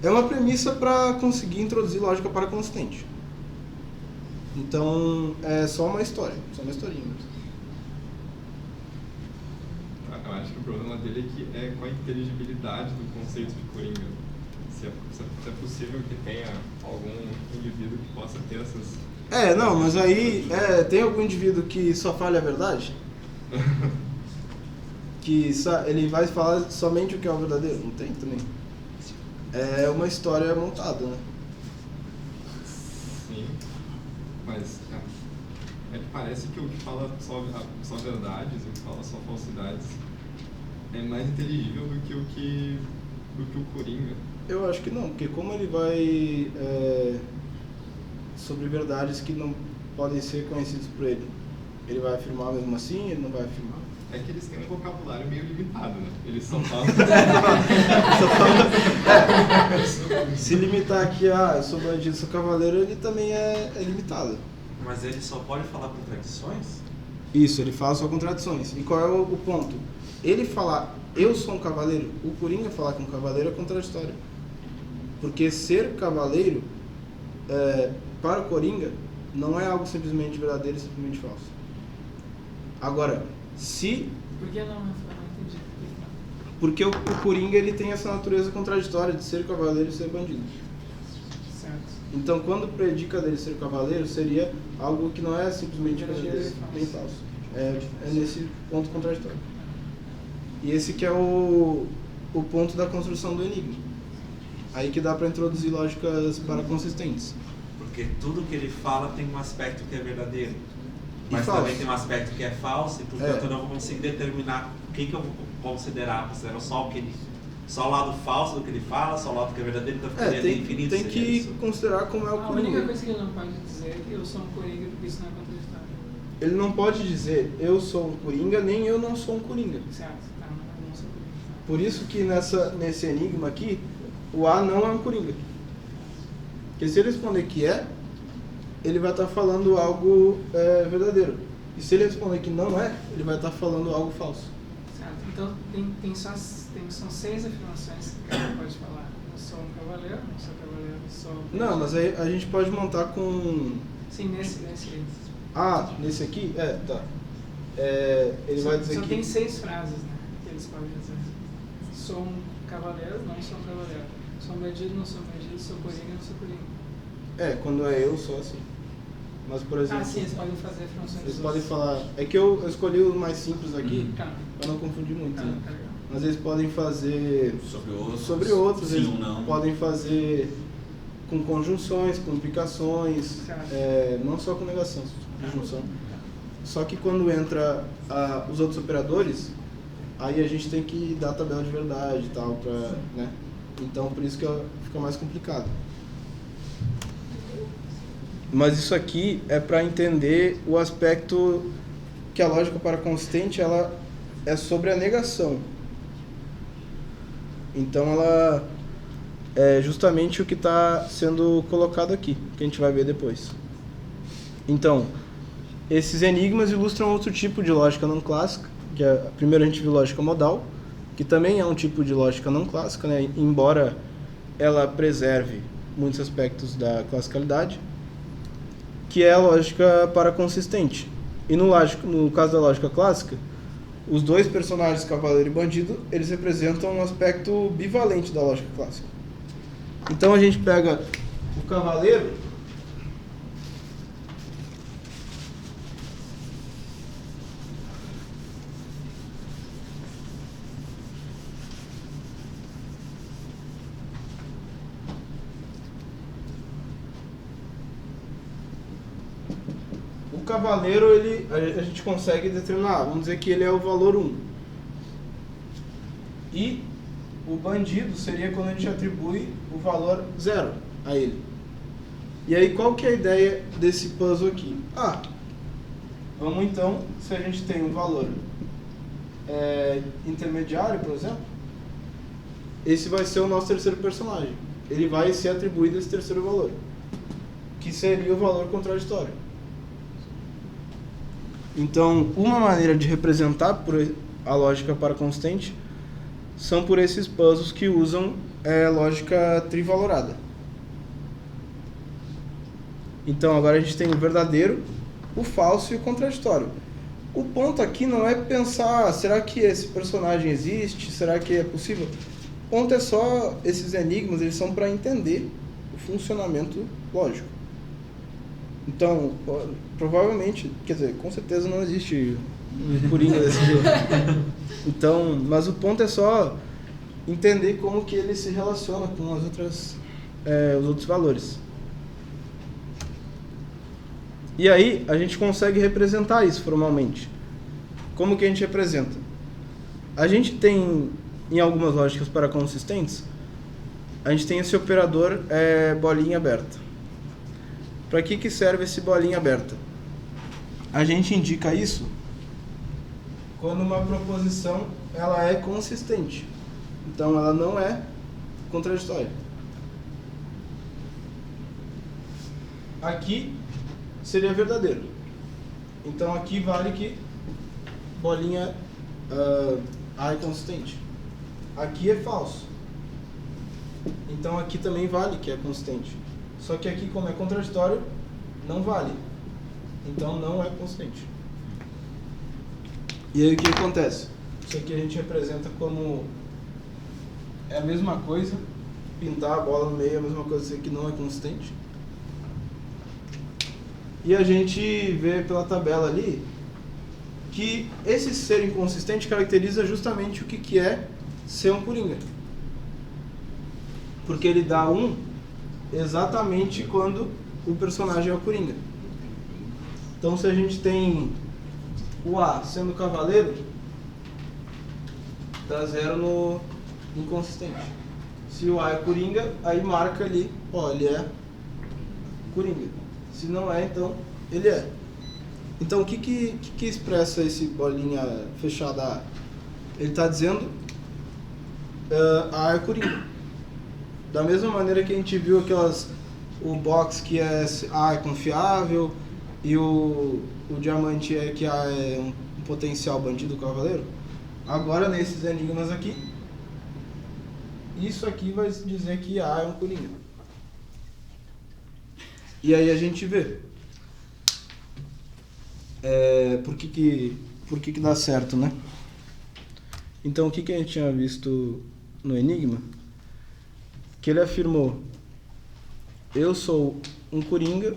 É uma premissa para conseguir introduzir lógica para consistente. Então é só uma história. Só uma historinha. Eu acho que o problema dele é com a inteligibilidade do conceito de Coringa. Se é possível que tenha algum indivíduo que possa ter essas... Não, mas aí tem algum indivíduo que só fala a verdade? Que ele vai falar somente o que é o verdadeiro? Não tem também. É uma história montada, né? Sim, mas é que parece que o que fala só verdades, o que fala só falsidades, é mais inteligível do que o Coringa. Eu acho que não, porque como ele vai sobre verdades que não podem ser conhecidas por ele, ele vai afirmar mesmo assim, ele não vai afirmar? É que eles têm um vocabulário meio limitado, né? Eles só falam... Se limitar aqui eu sou bandido, sou cavaleiro, ele também é limitado. Mas ele só pode falar contradições? Isso, ele fala só contradições. E qual é o ponto? Ele falar, eu sou um cavaleiro, o Coringa falar que um cavaleiro é contraditório. Porque ser cavaleiro, para o Coringa, não é algo simplesmente verdadeiro e simplesmente falso. Agora, Por que não? Eu não entendi. porque o Coringa ele tem essa natureza contraditória de ser cavaleiro e ser bandido. Certo. Então, quando predica dele ser cavaleiro, seria algo que não é simplesmente verdadeiro nem falso. É nesse ponto contraditório. E esse que é o ponto da construção do enigma. Aí que dá para introduzir lógicas paraconsistentes. Porque tudo que ele fala tem um aspecto que é verdadeiro. E Mas falso. também tem um aspecto que é falso, e portanto eu não vou conseguir determinar o que eu vou considerar. Considero só o lado falso do que ele fala, só o lado que é verdadeiro, então ficaria infinito. Tem que isso. considerar como é o A única Coringa. coisa que ele não pode dizer é que eu sou um Coringa, porque isso não é contraditório. Ele não pode dizer eu sou um Coringa, nem eu não sou um Coringa. Certo? Tá, eu não sou Coringa. Por isso que nesse enigma aqui, o A não é um Coringa. Porque se ele responder que ele vai estar falando algo verdadeiro. E se ele responder que não ele vai estar falando algo falso. Certo. Então são 6 afirmações que o cara pode falar. Eu sou um cavaleiro, não sou cavaleiro, eu sou... Não, mas aí a gente pode montar com... Sim, nesse aí. Nesse aqui? Tá. Ele vai dizer só que... tem 6 frases, né? Que eles podem dizer. Sou um cavaleiro, não sou um cavaleiro. Sou um bandido, não sou um bandido. Sou Coringa, não sou Coringa. Quando eu sou assim. Mas, por exemplo... Sim, eles podem fazer afirmações. Eles podem falar... É que eu escolhi os mais simples aqui, Tá. para não confundir muito, Tá, né? tá legal. Mas eles podem fazer... Sobre outros. Sim Sim eles ou não. podem fazer com conjunções, com implicações, Certo. não só com negação, conjunção. Só que quando entra os outros operadores, aí a gente tem que dar a tabela de verdade e tal, Então, por isso que fica mais complicado. Mas isso aqui é para entender o aspecto que a lógica paraconsistente ela é sobre a negação. Então, ela é justamente o que está sendo colocado aqui, que a gente vai ver depois. Então, esses enigmas ilustram outro tipo de lógica não clássica, que primeiro a gente viu lógica modal, que também é um tipo de lógica não clássica, né? Embora ela preserve muitos aspectos da classicalidade, que é a lógica paraconsistente. E no caso da lógica clássica, os dois personagens, cavaleiro e bandido, eles representam um aspecto bivalente da lógica clássica. Então a gente pega o cavaleiro, a gente consegue determinar, vamos dizer que ele é o valor 1. E o bandido seria quando a gente atribui o valor 0 a ele. E aí qual que é a ideia desse puzzle aqui? Vamos então, se a gente tem um valor intermediário, por exemplo, esse vai ser o nosso terceiro personagem. Ele vai ser atribuído esse terceiro valor, que seria o valor contraditório. Então, uma maneira de representar por a lógica paraconsistente são por esses puzzles que usam lógica trivalorada. Então, agora a gente tem o verdadeiro, o falso e o contraditório. O ponto aqui não é pensar, será que esse personagem existe? Será que é possível? O ponto é só, esses enigmas, eles são para entender o funcionamento lógico. Então, provavelmente, quer dizer, com certeza não existe coringa desse jeito. Então, mas o ponto é só entender como que ele se relaciona com as outras, os outros valores. E aí, a gente consegue representar isso formalmente. Como que a gente representa? A gente tem, em algumas lógicas paraconsistentes, a gente tem esse operador bolinha aberta. Para que serve esse bolinha aberta? A gente indica isso quando uma proposição ela é consistente. Então, ela não é contraditória. Aqui seria verdadeiro. Então, aqui vale que bolinha A é consistente. Aqui é falso. Então, aqui também vale que é consistente. Só que aqui, como é contraditório, não vale. Então, não é consistente. E aí, o que acontece? Isso aqui a gente representa como a mesma coisa. Pintar a bola no meio é a mesma coisa que não é consistente. E a gente vê pela tabela ali que esse ser inconsistente caracteriza justamente o que é ser um coringa. Porque ele dá 1 exatamente quando o personagem é o coringa. Então, se a gente tem o A sendo cavaleiro, dá 0 no inconsistente. Se o A é coringa, aí marca ali, ele é coringa. Se não é, então ele é. Então, o que expressa esse bolinha fechada A? Ele está dizendo A é coringa. Da mesma maneira que a gente viu o box que A é confiável e o diamante que A é um potencial bandido cavaleiro. Agora, nesses enigmas aqui, isso aqui vai dizer que A é um coringa. E aí a gente vê por que dá certo, né? Então, o que a gente tinha visto no enigma? Que ele afirmou: eu sou um coringa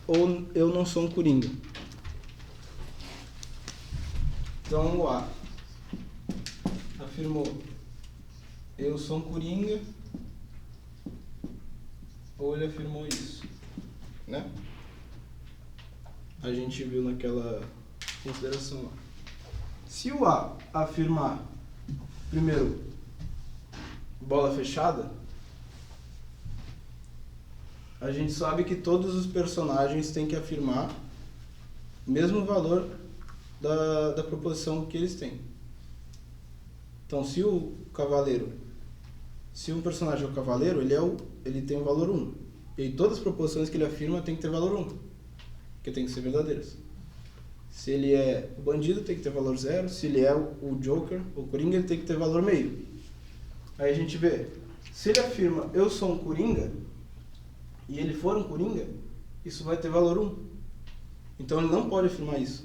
ou eu não sou um coringa. Então o A afirmou: eu sou um coringa, ou ele afirmou isso, né? A gente viu naquela consideração lá. Se o A afirmar, primeiro, bola fechada, a gente sabe que todos os personagens têm que afirmar o mesmo valor da proposição que eles têm. Então, se um personagem é o cavaleiro, ele tem o valor 1. E aí, todas as proposições que ele afirma tem que ter valor 1, porque tem que ser verdadeiras. Se ele é o bandido, tem que ter valor 0. Se ele é o Joker, o Coringa, ele tem que ter valor meio. Aí a gente vê, se ele afirma, eu sou um Coringa, e ele for um Coringa, isso vai ter valor 1. Então ele não pode afirmar isso.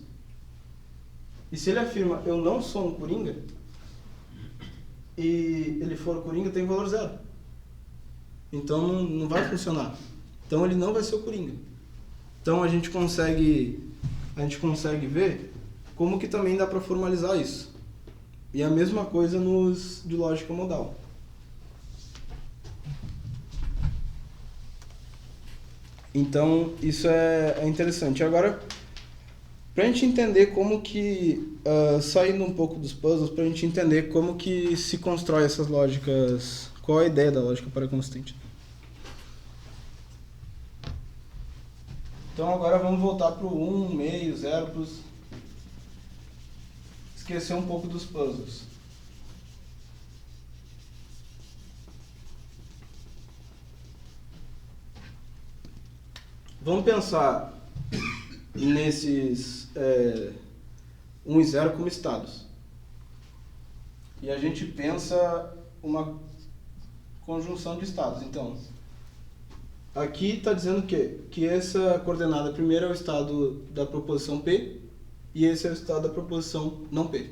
E se ele afirma, eu não sou um Coringa, e ele for Coringa, tem valor 0. Então não vai funcionar. Então ele não vai ser o Coringa. Então a gente consegue ver como que também dá para formalizar isso. E a mesma coisa nos de lógica modal. Então isso é interessante. Agora, para a gente entender como que, saindo um pouco dos puzzles, para a gente entender como que se constrói essas lógicas, qual a ideia da lógica paraconstante. Então agora vamos voltar para o 1, meio, 0, esquecer um pouco dos puzzles. Vamos pensar nesses 1 e 0 como estados. E a gente pensa uma conjunção de estados. Então, aqui está dizendo que essa coordenada primeira é o estado da proposição P e esse é o estado da proposição não P.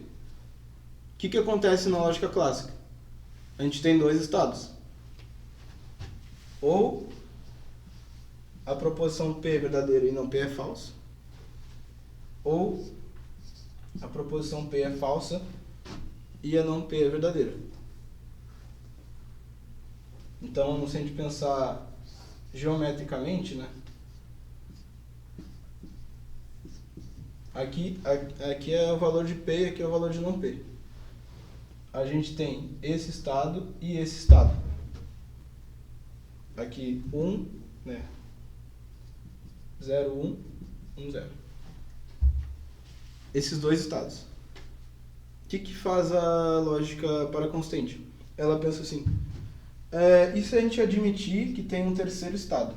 O que acontece na lógica clássica? A gente tem dois estados. Ou a proposição P é verdadeira e não P é falso, ou a proposição P é falsa e a não P é verdadeira. Então, se a gente pensar geometricamente, né? Aqui é o valor de P e aqui é o valor de não P. A gente tem esse estado e esse estado. Aqui 1, né? 0, 1, 1, 0. Esses dois estados. O que faz a lógica paraconstante? Ela pensa assim, e se a gente admitir que tem um terceiro estado?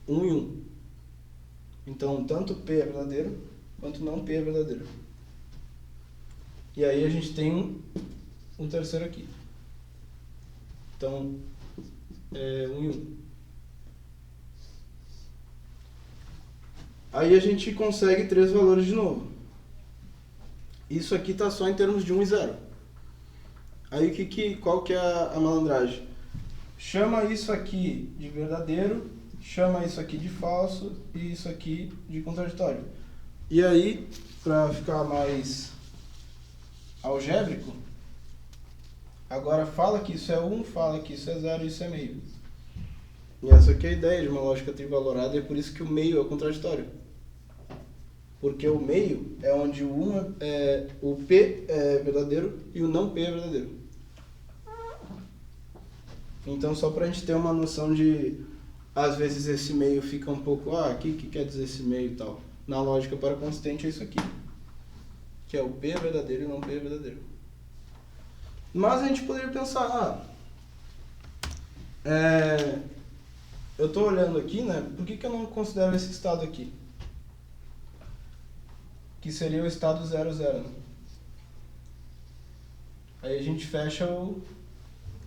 1 e 1. Então, tanto P é verdadeiro, quanto não P é verdadeiro. E aí a gente tem um terceiro aqui. Então, 1 e 1. Aí a gente consegue 3 valores de novo. Isso aqui está só em termos de 1 e 0. Aí qual que é a malandragem? Chama isso aqui de verdadeiro, chama isso aqui de falso e isso aqui de contraditório. E aí, para ficar mais algébrico, agora fala que isso é 1, fala que isso é 0 e isso é meio. E essa aqui é a ideia de uma lógica trivalorada e é por isso que o meio é o contraditório. Porque o meio é onde o P é verdadeiro e o não P é verdadeiro. Então, só para a gente ter uma noção de, às vezes esse meio fica um pouco, o que quer dizer esse meio e tal. Na lógica paraconstante é isso aqui, que é o P é verdadeiro e o não P é verdadeiro. Mas a gente poderia pensar, eu estou olhando aqui, né? Por que eu não considero esse estado aqui? Que seria o estado 0, 0. Né? Aí a gente fecha o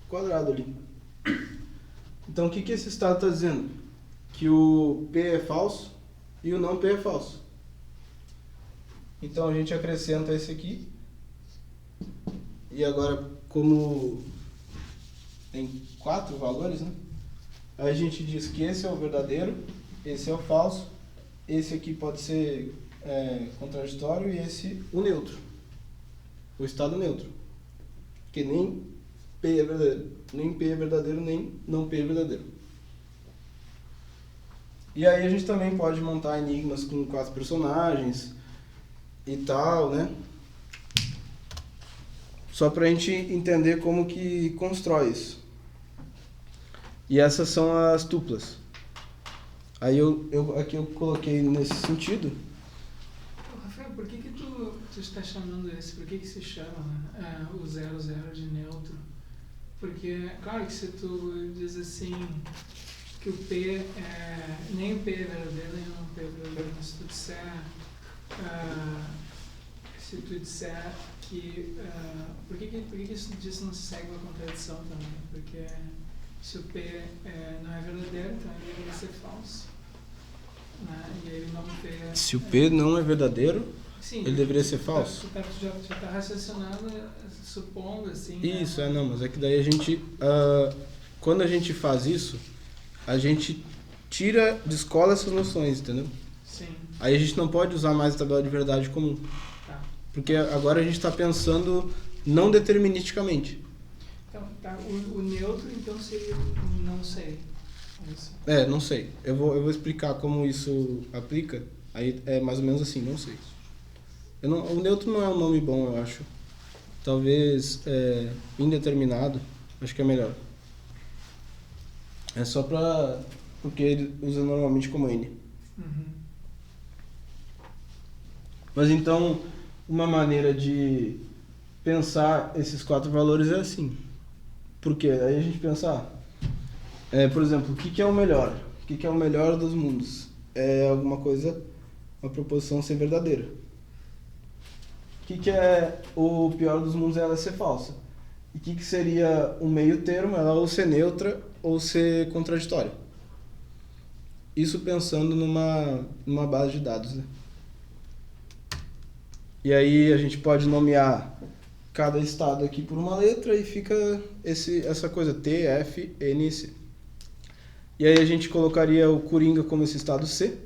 quadrado ali. Então o que esse estado está dizendo? Que o P é falso e o não P é falso. Então a gente acrescenta esse aqui. E agora, como tem 4 valores, né? Aí a gente diz que esse é o verdadeiro, esse é o falso, esse aqui pode ser contraditório e esse o neutro, o estado neutro, que nem P é verdadeiro, nem P é verdadeiro, nem não P é verdadeiro. E aí a gente também pode montar enigmas com 4 personagens e tal, né? Só para a gente entender como que constrói isso. E essas são as tuplas. Aí aqui eu coloquei nesse sentido. Rafael, por que tu está chamando esse? Por que se chama o 00 de neutro? Porque, claro que se tu diz assim, que o P nem o P é verdadeiro, nem o P é verdadeiro, mas se tu disser que... por que isso não se segue uma contradição também? Porque se o P não é verdadeiro, então ele deveria ser falso. Né? E aí não P se o P não é verdadeiro, sim, ele deveria ser falso? Tu já está raciocinando, supondo assim... Isso, não, mas é que daí a gente... quando a gente faz isso, a gente descola essas noções, entendeu? Sim. Aí a gente não pode usar mais a tabela de verdade comum. Tá. Porque agora a gente está pensando não deterministicamente. Então, tá. O neutro, então, seria não sei. Isso. Não sei. Eu vou explicar como isso aplica. Aí é mais ou menos assim, não sei. O neutro não é um nome bom, eu acho. Talvez indeterminado, acho que é melhor. É só porque ele usa normalmente como N. Uhum. Mas então, uma maneira de pensar esses 4 valores é assim. Por quê? Aí a gente pensa, por exemplo, o que é o melhor? O que é o melhor dos mundos? É alguma coisa, uma proposição ser verdadeira. O que é o pior dos mundos? É ela ser falsa. E o que seria o meio termo? Ela ou ser neutra ou ser contraditória. Isso pensando numa base de dados, né? E aí a gente pode nomear cada estado aqui por uma letra e fica essa coisa T, F, N e C. E aí a gente colocaria o Coringa como esse estado C.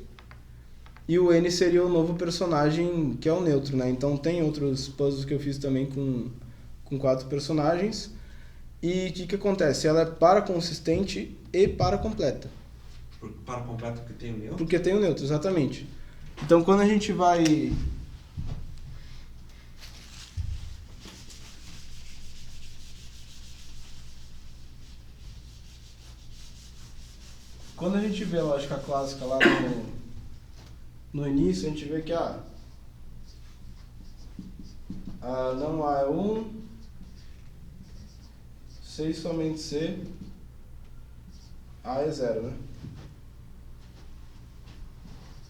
E o N seria o novo personagem, que é o neutro, né? Então tem outros puzzles que eu fiz também com 4 personagens. E o que acontece? Ela é paraconsistente e paracompleta. Paracompleto porque tem o neutro? Porque tem o neutro, exatamente. Então quando a gente vai... Quando a gente vê a lógica clássica lá no início, a gente vê que não A é 1, C e somente C, A é 0, né?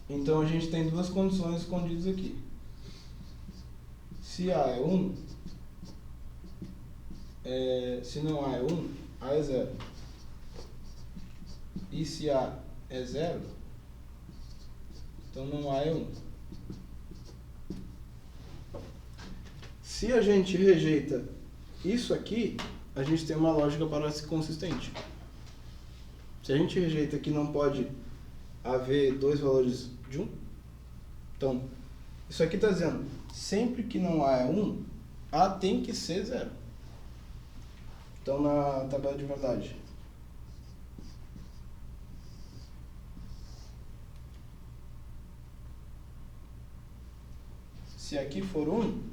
Então a gente tem 2 condições escondidas aqui. Se A é 1, se não A é 1, A é 0. E se A é 0, então não A é 1. Se a gente rejeita isso aqui, a gente tem uma lógica paraconsistente. Se a gente rejeita que não pode haver 2 valores de 1, então, isso aqui está dizendo, sempre que não A é 1, A tem que ser 0. Então, na tabela de verdade, se aqui for 1,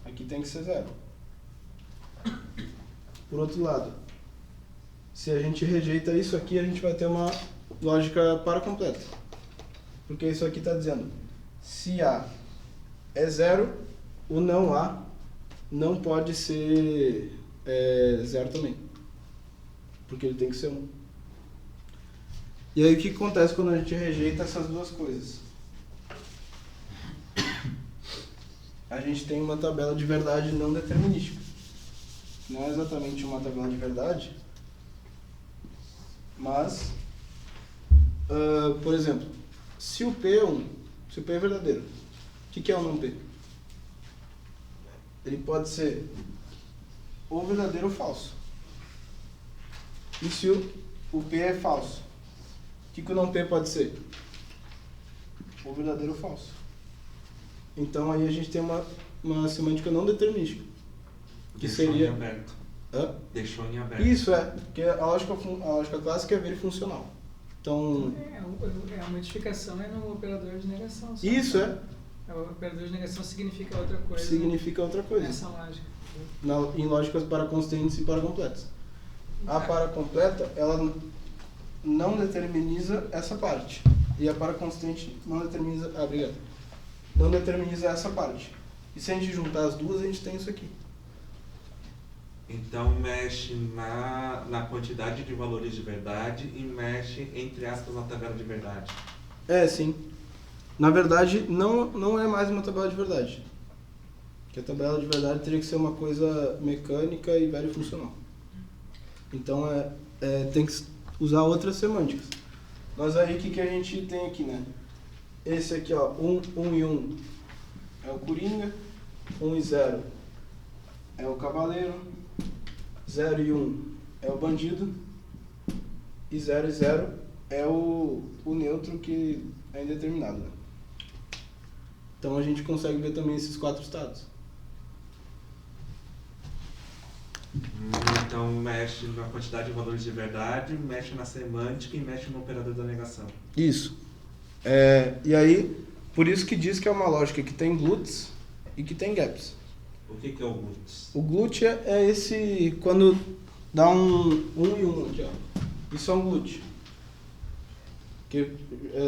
aqui tem que ser 0. Por outro lado, se a gente rejeita isso aqui, a gente vai ter uma lógica paracompleta. Porque isso aqui está dizendo, se A é 0, o não A não pode ser 0 também. Porque ele tem que ser 1. E aí o que acontece quando a gente rejeita essas 2 coisas? A gente tem uma tabela de verdade não determinística. Não é exatamente uma tabela de verdade, mas, por exemplo, se o P é 1, se o P é verdadeiro, o que é o não P? Ele pode ser ou verdadeiro ou falso. E se o P é falso, o que o não P pode ser? Ou verdadeiro ou falso. Então aí a gente tem uma semântica não determinística. Que Deixou seria... em aberto. Hã? Deixou em aberto. Isso porque a lógica clássica é verifuncional. Então... A modificação é no operador de negação. Só. Isso É O operador de negação significa outra coisa. Significa outra coisa. Essa lógica. Em lógicas paraconstentes e paracompletas. A paracompleta, ela não determiniza essa parte. E a paraconstante não determiniza... obrigado. Não determiniza essa parte. E se a gente juntar as duas, a gente tem isso aqui. Então mexe na quantidade de valores de verdade e mexe, entre aspas, na tabela de verdade. Sim. Na verdade, não é mais uma tabela de verdade. Porque a tabela de verdade teria que ser uma coisa mecânica e velho funcional. Então, tem que usar outras semânticas. Mas aí, o que a gente tem aqui, né? Esse aqui, ó, 1 e 1 é o Coringa, 1 e 0 é o Cavaleiro, 0 e 1 é o Bandido, e 0 e 0 é o neutro que é indeterminado, né? Então, a gente consegue ver também esses 4 estados. Então mexe na quantidade de valores de verdade, mexe na semântica e mexe no operador da negação. Isso. E aí, por isso que diz que é uma lógica que tem glutes e que tem gaps. O que é o glutes? O glute é esse, quando dá um e um aqui, ó. Isso é um glute. Que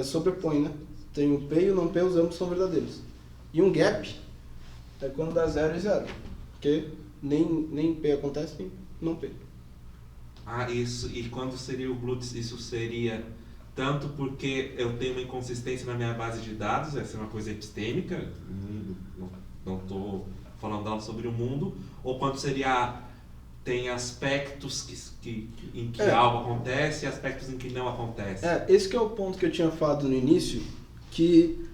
sobrepõe, né? Tem o P e o não P, os ambos são verdadeiros. E um gap é quando dá 0 e 0. Porque nem P acontece, nem não P. Isso. E quando seria o glutes? Isso seria tanto porque eu tenho uma inconsistência na minha base de dados, essa é uma coisa epistêmica, não estou falando algo sobre o mundo, ou quando seria tem aspectos em que algo acontece e aspectos em que não acontece. Esse que é o ponto que eu tinha falado no início, que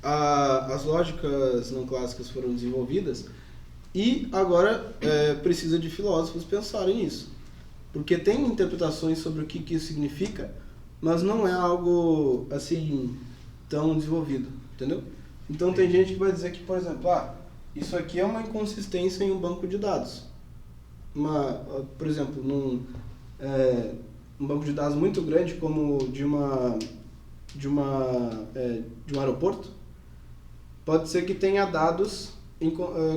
as lógicas não clássicas foram desenvolvidas e agora precisa de filósofos pensarem nisso. Porque tem interpretações sobre o que isso significa, mas não é algo assim tão desenvolvido, entendeu? Então tem gente que vai dizer que, por exemplo, isso aqui é uma inconsistência em um banco de dados. Por exemplo, num banco de dados muito grande como de um aeroporto, pode ser que tenha dados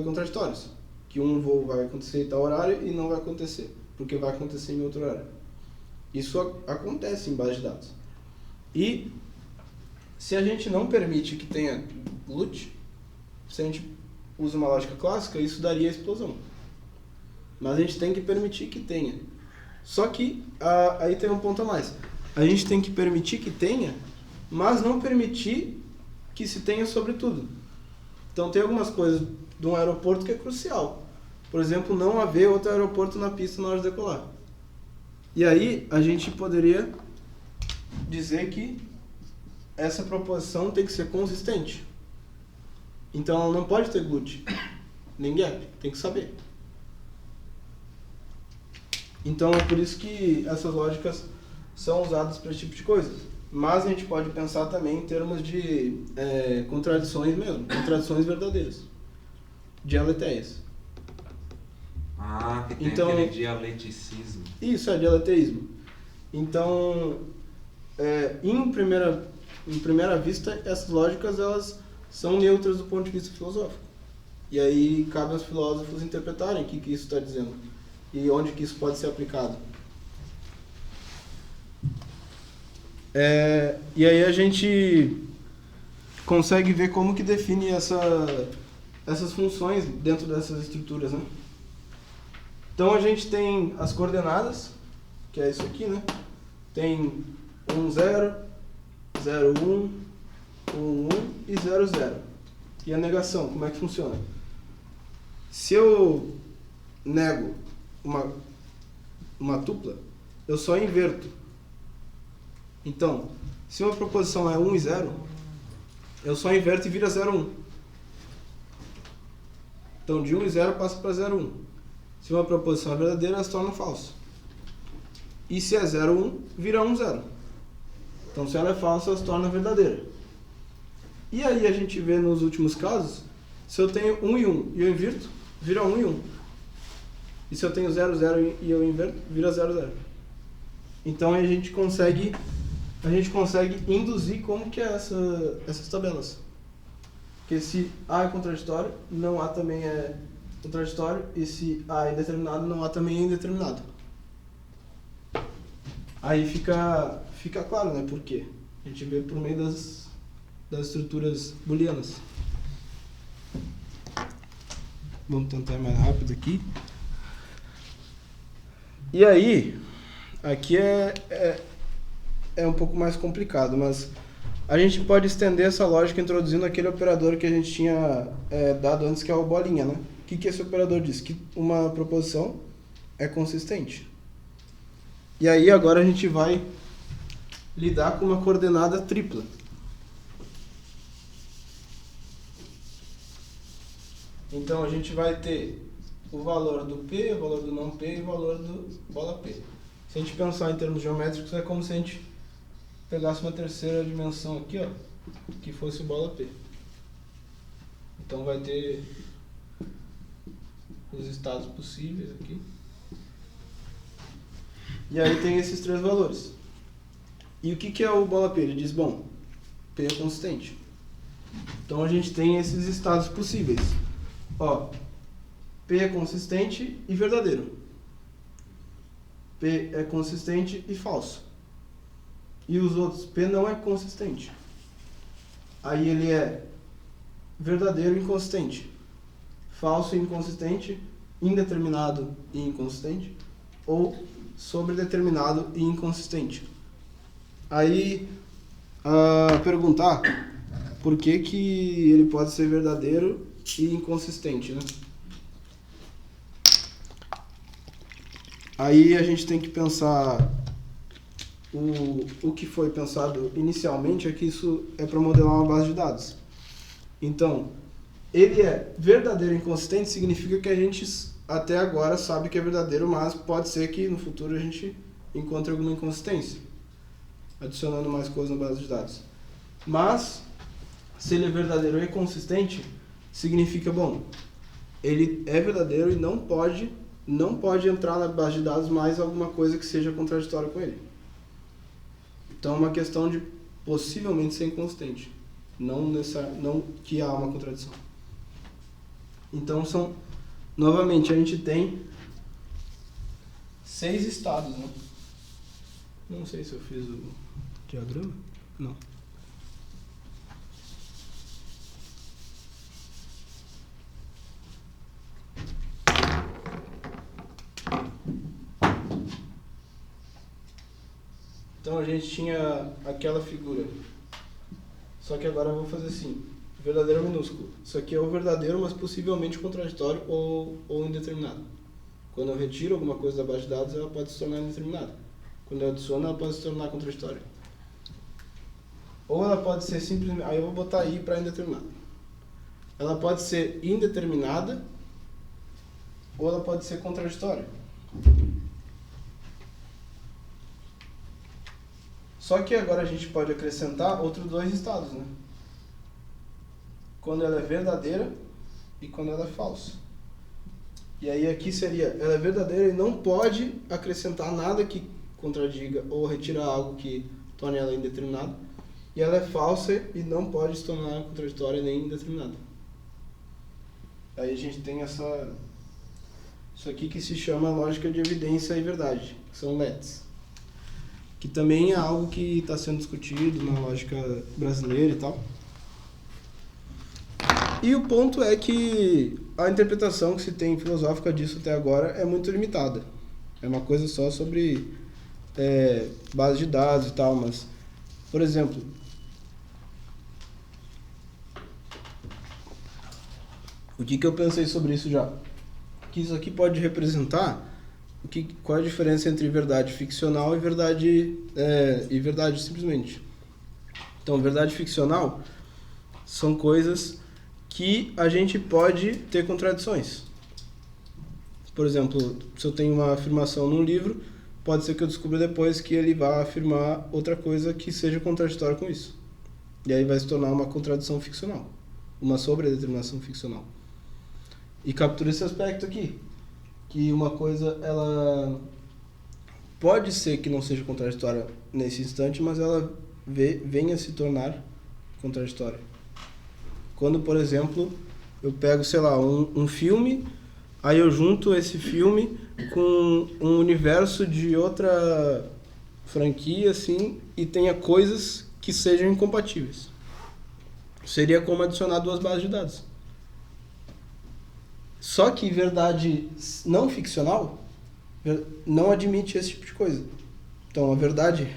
contraditórios, que um voo vai acontecer em tal horário e não vai acontecer, porque vai acontecer em outro horário. Isso acontece em base de dados. E se a gente não permite que tenha glute, se a gente usa uma lógica clássica, isso daria explosão. Mas a gente tem que permitir que tenha. Só que aí tem um ponto a mais. A gente tem que permitir que tenha, mas não permitir que se tenha sobre tudo. Então tem algumas coisas de um aeroporto que é crucial. Por exemplo, não haver outro aeroporto na pista na hora de decolar. E aí a gente poderia dizer que essa proposição tem que ser consistente. Então ela não pode ter glute, nem gap, tem que saber. Então é por isso que essas lógicas são usadas para esse tipo de coisa. Mas a gente pode pensar também em termos de contradições mesmo, contradições verdadeiras, dialeteias. Que tem aquele dialeticismo. Isso, é dialeteísmo. Então, em primeira vista, essas lógicas elas são neutras do ponto de vista filosófico. E aí cabe aos filósofos interpretarem o que isso está dizendo e onde que isso pode ser aplicado. E aí a gente consegue ver como que define essas funções dentro dessas estruturas, né? Então a gente tem as coordenadas, que é isso aqui, né? Tem 1, 0, 0, 1, 1, 1 e 0, 0. E a negação, como é que funciona? Se eu nego uma tupla, eu só inverto. Então, se uma proposição é 1 e 0, eu só inverto e vira 0, 1. Então, de 1 e 0 passa para 0, 1. Se uma proposição é verdadeira, ela se torna falsa. E se é 0, 1, vira 1, 0. Então, se ela é falsa, ela se torna verdadeira. E aí a gente vê nos últimos casos, se eu tenho 1 e 1 e eu invirto, vira 1 e 1. E se eu tenho 0, 0 e eu inverto, vira 0, 0. Então a gente consegue induzir como que é essas tabelas. Porque se A é contraditório, não A também é contraditório, e se A é indeterminado, não A também é indeterminado. Aí fica claro, né, por quê? A gente vê por meio das estruturas booleanas. Vamos tentar ir mais rápido aqui. E aí, aqui é um pouco mais complicado, mas a gente pode estender essa lógica introduzindo aquele operador que a gente tinha dado antes, que é o bolinha, né? O que esse operador diz? Que uma proposição é consistente. E aí agora a gente vai lidar com uma coordenada tripla. Então a gente vai ter o valor do P, o valor do não P e o valor do bola P. Se a gente pensar em termos geométricos, é como se a gente pegasse uma terceira dimensão aqui, ó, que fosse o bola P. Então vai ter os estados possíveis aqui. E aí tem esses três valores. E o que é o bola P? Ele diz, bom, P é consistente. Então a gente tem esses estados possíveis. Ó, P é consistente e verdadeiro. P é consistente e falso. E os outros, P não é consistente. Aí ele é verdadeiro e inconsistente. Falso e inconsistente, indeterminado e inconsistente, ou sobredeterminado e inconsistente. Aí, perguntar por que ele pode ser verdadeiro e inconsistente, né? Aí a gente tem que pensar, o que foi pensado inicialmente é que isso é para modelar uma base de dados. Então, ele é verdadeiro e inconsistente significa que a gente até agora sabe que é verdadeiro, mas pode ser que no futuro a gente encontre alguma inconsistência, adicionando mais coisas na base de dados. Mas, se ele é verdadeiro e consistente, significa, bom, ele é verdadeiro e não pode entrar na base de dados mais alguma coisa que seja contraditória com ele. Então é uma questão de possivelmente ser inconsistente, não que há uma contradição. Então novamente a gente tem 6 estados, né? Não sei se eu fiz o diagrama, não. Então a gente tinha aquela figura, só que agora eu vou fazer assim, verdadeiro minúsculo. Isso aqui é o verdadeiro, mas possivelmente contraditório ou indeterminado. Quando eu retiro alguma coisa da base de dados, ela pode se tornar indeterminada. Quando eu adiciono, ela pode se tornar contraditória. Ou ela pode ser simplesmente, aí eu vou botar I para indeterminado. Ela pode ser indeterminada ou ela pode ser contraditória. Só que agora a gente pode acrescentar outros 2 estados, né? Quando ela é verdadeira e quando ela é falsa. E aí aqui seria, ela é verdadeira e não pode acrescentar nada que contradiga ou retirar algo que torne ela indeterminada. E ela é falsa e não pode se tornar contraditória nem indeterminada. Aí a gente tem isso aqui que se chama lógica de evidência e verdade, que são LETs. Que também é algo que está sendo discutido na lógica brasileira e tal. E o ponto é que a interpretação que se tem filosófica disso até agora é muito limitada. É uma coisa só sobre base de dados e tal, mas, por exemplo, o que eu pensei sobre isso já? Que isso aqui pode representar qual é a diferença entre verdade ficcional e verdade simplesmente. Então, verdade ficcional são coisas que a gente pode ter contradições. Por exemplo, se eu tenho uma afirmação num livro, pode ser que eu descubra depois que ele vai afirmar outra coisa que seja contraditória com isso. E aí vai se tornar uma contradição ficcional, uma sobredeterminação ficcional. E captura esse aspecto aqui, que uma coisa, ela pode ser que não seja contraditória nesse instante, mas ela venha a se tornar contraditória. quando, por exemplo, eu pego, sei lá, um filme, aí eu junto esse filme com um universo de outra franquia, assim, e tenha coisas que sejam incompatíveis. Seria como adicionar duas bases de dados. Só que verdade não ficcional não admite esse tipo de coisa. Então, a verdade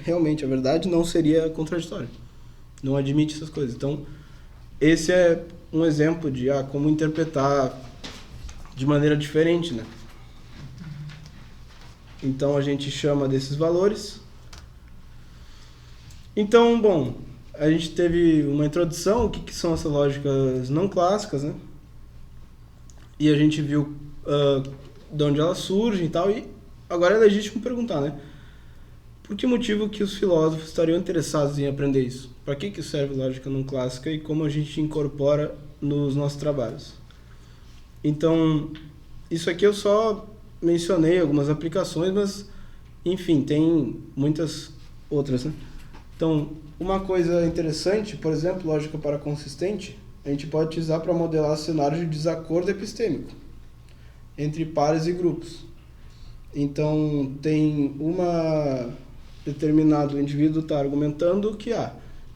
não seria contraditória. Não admite essas coisas. Então, esse é um exemplo de como interpretar de maneira diferente, né? Então, a gente chama desses valores. Então, bom, a gente teve uma introdução, o que são essas lógicas não clássicas, né? E a gente viu de onde elas surgem e tal, e agora é legítimo perguntar, né? Por que motivo que os filósofos estariam interessados em aprender isso? Para que serve lógica não clássica e como a gente incorpora nos nossos trabalhos? Então, isso aqui eu só mencionei algumas aplicações, mas, enfim, tem muitas outras, né? Então, uma coisa interessante, por exemplo, lógica paraconsistente, a gente pode utilizar para modelar cenários de desacordo epistêmico entre pares e grupos. Então, tem determinado indivíduo está argumentando que há,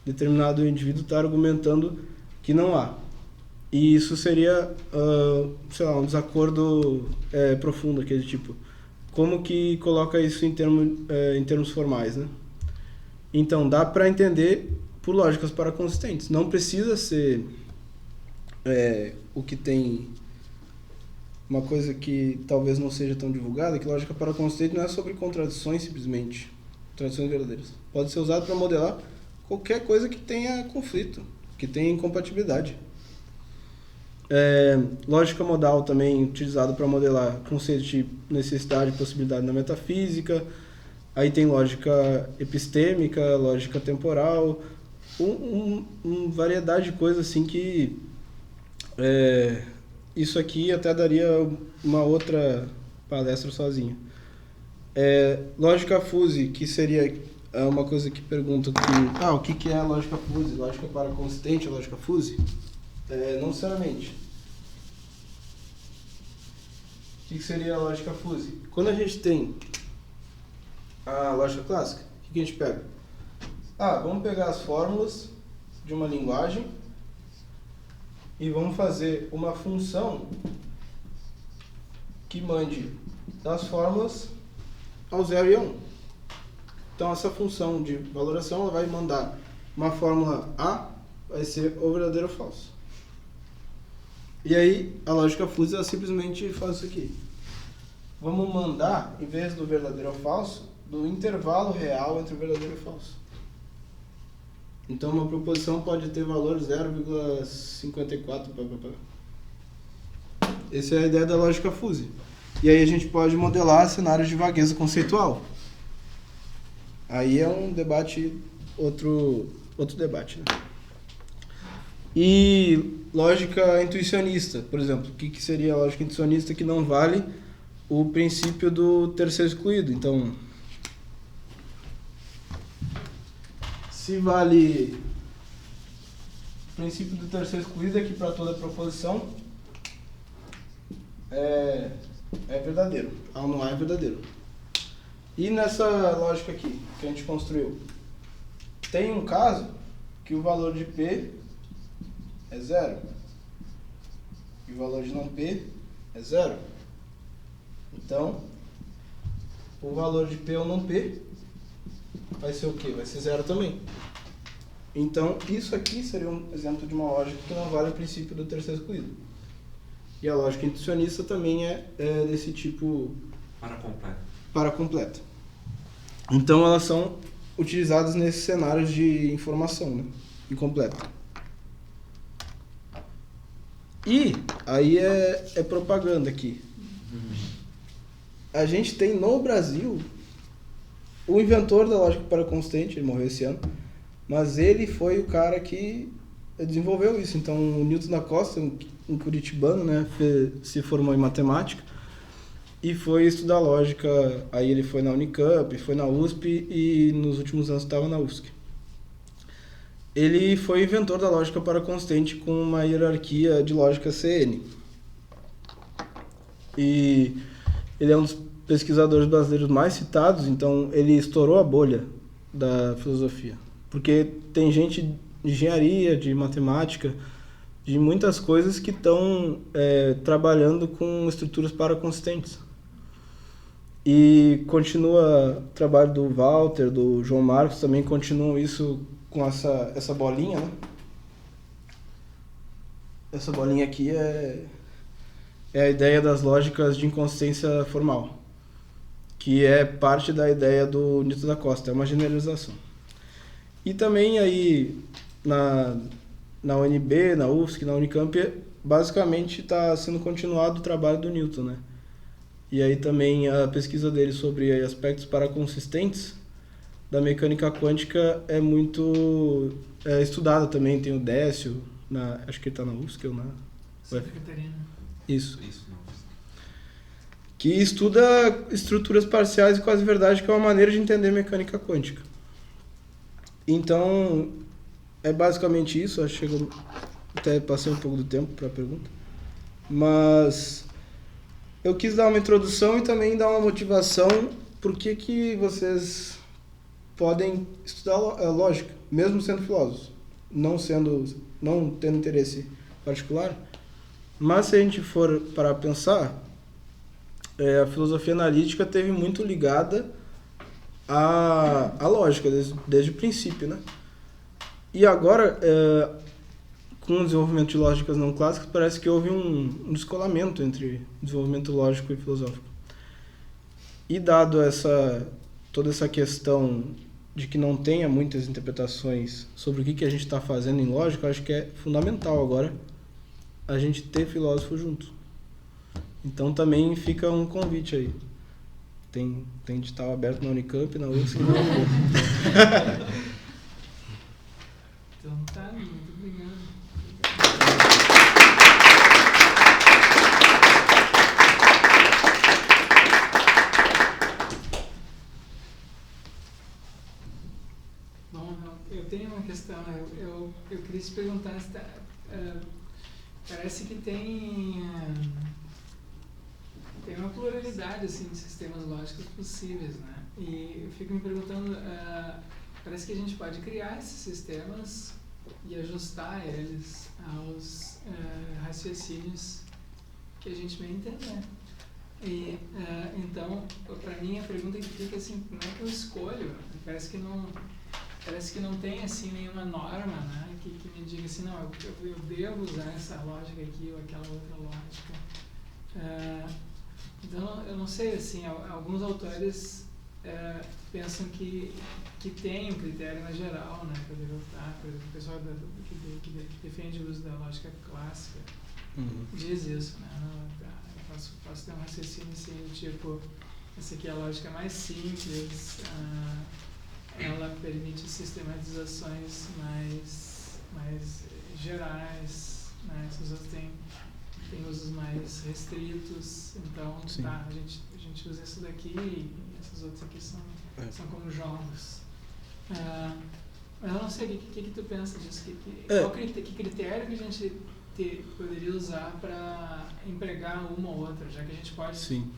determinado indivíduo está argumentando que não há. E isso seria, sei lá, um desacordo profundo, aquele tipo. Como que coloca isso em termos formais, né? Então, dá para entender por lógicas paraconsistentes. Não precisa ser o que tem uma coisa que talvez não seja tão divulgada, que lógica paraconsistente não é sobre contradições simplesmente, contradições verdadeiras. Pode ser usado para modelar qualquer coisa que tenha conflito, que tenha incompatibilidade. Lógica modal também utilizado para modelar conceitos de necessidade e possibilidade na metafísica. Aí tem lógica epistêmica, lógica temporal, variedade de coisas assim que isso aqui até daria uma outra palestra sozinho. Lógica fuzzy, que seria uma coisa que pergunta o que é a lógica fuzzy? Lógica paraconsistente, a lógica fuzzy? Não necessariamente. O que seria a lógica fuzzy? Quando a gente tem a lógica clássica, o que a gente pega? Vamos pegar as fórmulas de uma linguagem e vamos fazer uma função que mande das fórmulas ao 0 e ao 1. Então, essa função de valoração ela vai mandar uma fórmula A, vai ser o verdadeiro ou falso. E aí, a lógica fuzzy ela simplesmente faz isso aqui. Vamos mandar, em vez do verdadeiro ou falso, do intervalo real entre o verdadeiro e o falso. Então, uma proposição pode ter valor 0,54. Essa é a ideia da lógica fuzzy. E aí a gente pode modelar cenários de vagueza conceitual. Aí é um debate, outro debate, né? E lógica intuicionista, por exemplo. O que seria a lógica intuicionista que não vale o princípio do terceiro excluído? Então, se vale o princípio do terceiro excluído é que para toda proposição é verdadeiro. Ao não é verdadeiro. E nessa lógica aqui que a gente construiu, tem um caso que o valor de P é 0 e o valor de não P é 0. Então, o valor de P ou não P vai ser o quê? Vai ser 0 também. Então, isso aqui seria um exemplo de uma lógica que não vale o princípio do terceiro excluído. E a lógica intuicionista também é desse tipo para completo. Então, elas são utilizadas nesses cenários de informação, né? Incompleta. E aí é propaganda aqui. A gente tem no Brasil o inventor da lógica paraconsistente, ele morreu esse ano, mas ele foi o cara que desenvolveu isso. Então, o Newton da Costa, um curitibano, né, se formou em matemática e foi estudar lógica. Aí ele foi na Unicamp, foi na USP e nos últimos anos estava na UFSC. ele foi inventor da lógica paraconsistente com uma hierarquia de lógica CN. E ele é um dos pesquisadores brasileiros mais citados, então ele estourou a bolha da filosofia. Porque tem gente de engenharia, de matemática, de muitas coisas que estão trabalhando com estruturas paraconsistentes. E continua o trabalho do Walter, do João Marcos, também continuam isso com essa bolinha, né? Essa bolinha aqui é a ideia das lógicas de inconsistência formal, que é parte da ideia do Newton da Costa, é uma generalização. E também aí na UNB, na UFSC, na Unicamp, basicamente está sendo continuado o trabalho do Newton, né? E aí também a pesquisa dele sobre aspectos paraconsistentes da mecânica quântica é muito estudada também. Tem o Décio, acho que ele está na UFSC ou na Santa Catarina. Isso. Não. Que estuda estruturas parciais e quase-verdade, que é uma maneira de entender mecânica quântica. Então, é basicamente isso. Acho que até passei um pouco do tempo para a pergunta. Mas eu quis dar uma introdução e também dar uma motivação por que vocês podem estudar lógica, mesmo sendo filósofos, não tendo interesse particular. Mas se a gente for para pensar, a filosofia analítica teve muito ligada à lógica desde o princípio, né? E agora, com o desenvolvimento de lógicas não clássicas, parece que houve um descolamento entre desenvolvimento lógico e filosófico. E dado toda essa questão de que não tenha muitas interpretações sobre o que a gente está fazendo em lógica, acho que é fundamental agora a gente ter filósofo junto. Então também fica um convite aí. Tem edital aberto na Unicamp, na UFSC e na UFSC. Então tá, muito obrigado. Bom, eu tenho uma questão, eu queria te perguntar, parece que tem uma pluralidade assim, de sistemas lógicos possíveis, né? E eu fico me perguntando, parece que a gente pode criar esses sistemas e ajustar eles aos raciocínios que a gente vai entender. E, então, para mim, a pergunta que fica assim, como é que eu escolho? Parece que não tem assim nenhuma norma, né, que me diga assim, não, eu devo usar essa lógica aqui ou aquela outra lógica. Então, eu não sei, assim, alguns autores pensam que tem um critério na geral, né, para derrotar. Por exemplo, o pessoal que defende o uso da lógica clássica diz isso, né, eu posso ter um raciocínio assim, tipo, essa aqui é a lógica mais simples, ela permite sistematizações mais gerais, né? Essas outras têm usos mais restritos, então tá, a gente usa isso daqui e essas outras aqui são como jogos. Mas eu não sei, o que tu pensa disso? Que critério que a gente poderia usar para empregar uma ou outra, já que a gente pode... Sim.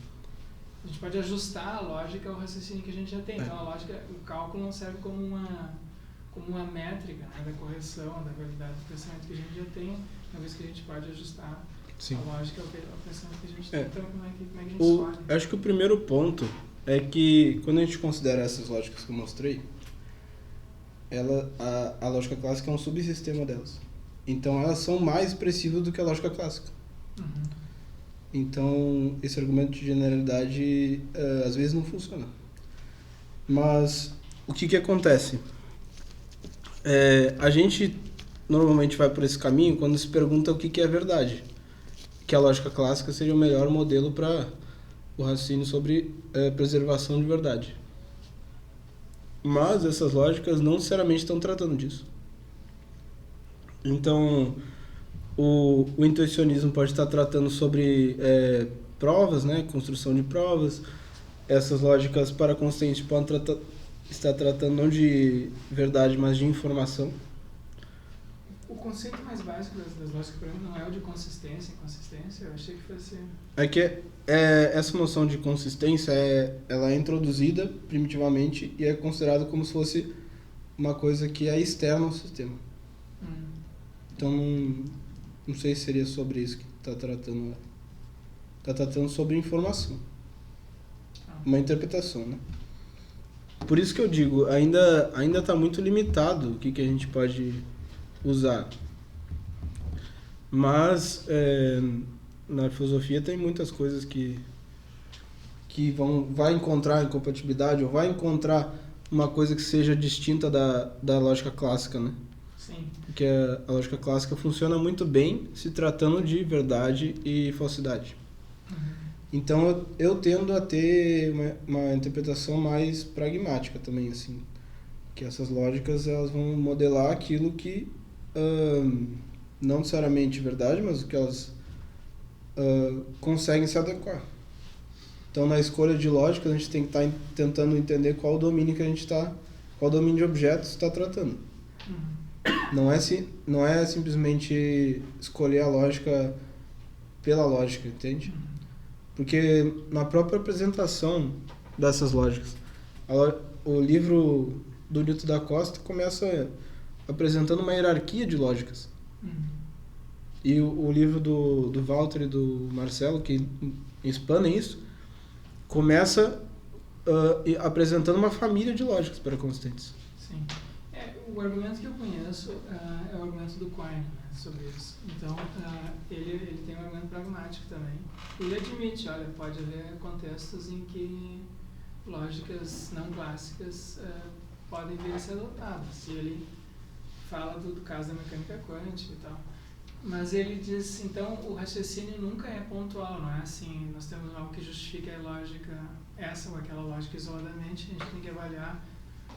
A gente pode ajustar a lógica ao raciocínio que a gente já tem. Então, o cálculo não serve como uma métrica, né, da correção, da validade do pensamento que a gente já tem, uma vez que a gente pode ajustar a lógica ao pensamento que a gente tem. Então, como é que a gente escolhe? Acho que o primeiro ponto é que, quando a gente considera essas lógicas que eu mostrei, a lógica clássica é um subsistema delas. Então, elas são mais expressivas do que a lógica clássica. Então, esse argumento de generalidade às vezes não funciona. Mas o que acontece? A gente normalmente vai por esse caminho quando se pergunta o que é verdade. Que a lógica clássica seria o melhor modelo para o raciocínio sobre preservação de verdade. Mas essas lógicas não necessariamente estão tratando disso. Então, o intuicionismo pode estar tratando sobre provas, né, construção de provas. Essas lógicas paraconsistentes podem estar tratando não de verdade, mas de informação. O conceito mais básico das lógicas programas não é o de consistência, inconsistência. Eu achei que fosse... É que essa noção de consistência ela é introduzida primitivamente e é considerada como se fosse uma coisa que é externa ao sistema. Então, não sei se seria sobre isso que está tratando. Está tratando sobre informação. Uma interpretação, né? Por isso que eu digo, ainda está muito limitado o que a gente pode usar. Mas, na filosofia tem muitas coisas que vai encontrar incompatibilidade ou vai encontrar uma coisa que seja distinta da lógica clássica, né? Sim. Porque a lógica clássica funciona muito bem se tratando de verdade e falsidade. Então eu tendo a ter uma interpretação mais pragmática também, assim, que essas lógicas elas vão modelar aquilo que não necessariamente verdade, mas o que elas conseguem se adequar. Então na escolha de lógica a gente tem que estar tentando entender qual o domínio qual domínio de objetos está tratando. Não é simplesmente escolher a lógica pela lógica, entende? Porque na própria apresentação dessas lógicas, o livro do Newton da Costa começa apresentando uma hierarquia de lógicas. E o livro do Walter e do Marcelo, que expandem isso, começa apresentando uma família de lógicas pré-consistentes. Sim. O argumento que eu conheço é o argumento do Quine, né, sobre isso. Então, ele tem um argumento pragmático também. Ele admite, olha, pode haver contextos em que lógicas não clássicas podem vir a ser adotadas. E ele fala do caso da mecânica quântica e tal. Mas ele diz, então, o raciocínio nunca é pontual, não é assim, nós temos algo que justifique a lógica, essa ou aquela lógica isoladamente, a gente tem que avaliar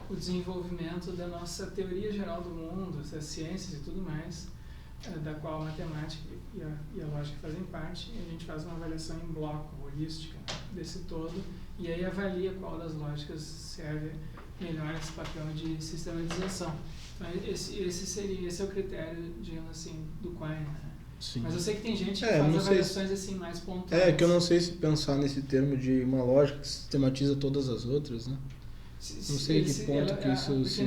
o desenvolvimento da nossa teoria geral do mundo, das ciências e tudo mais, da qual a matemática e a lógica fazem parte, e a gente faz uma avaliação em bloco, holística, desse todo, e aí avalia qual das lógicas serve melhor esse papel de sistematização. Então, esse é o critério, digamos assim, do Quine, né? Sim. Mas eu sei que tem gente que faz avaliações assim mais pontuais. Que eu não sei se pensar nesse termo de uma lógica que sistematiza todas as outras, né? Não sei que ponto que isso... Porque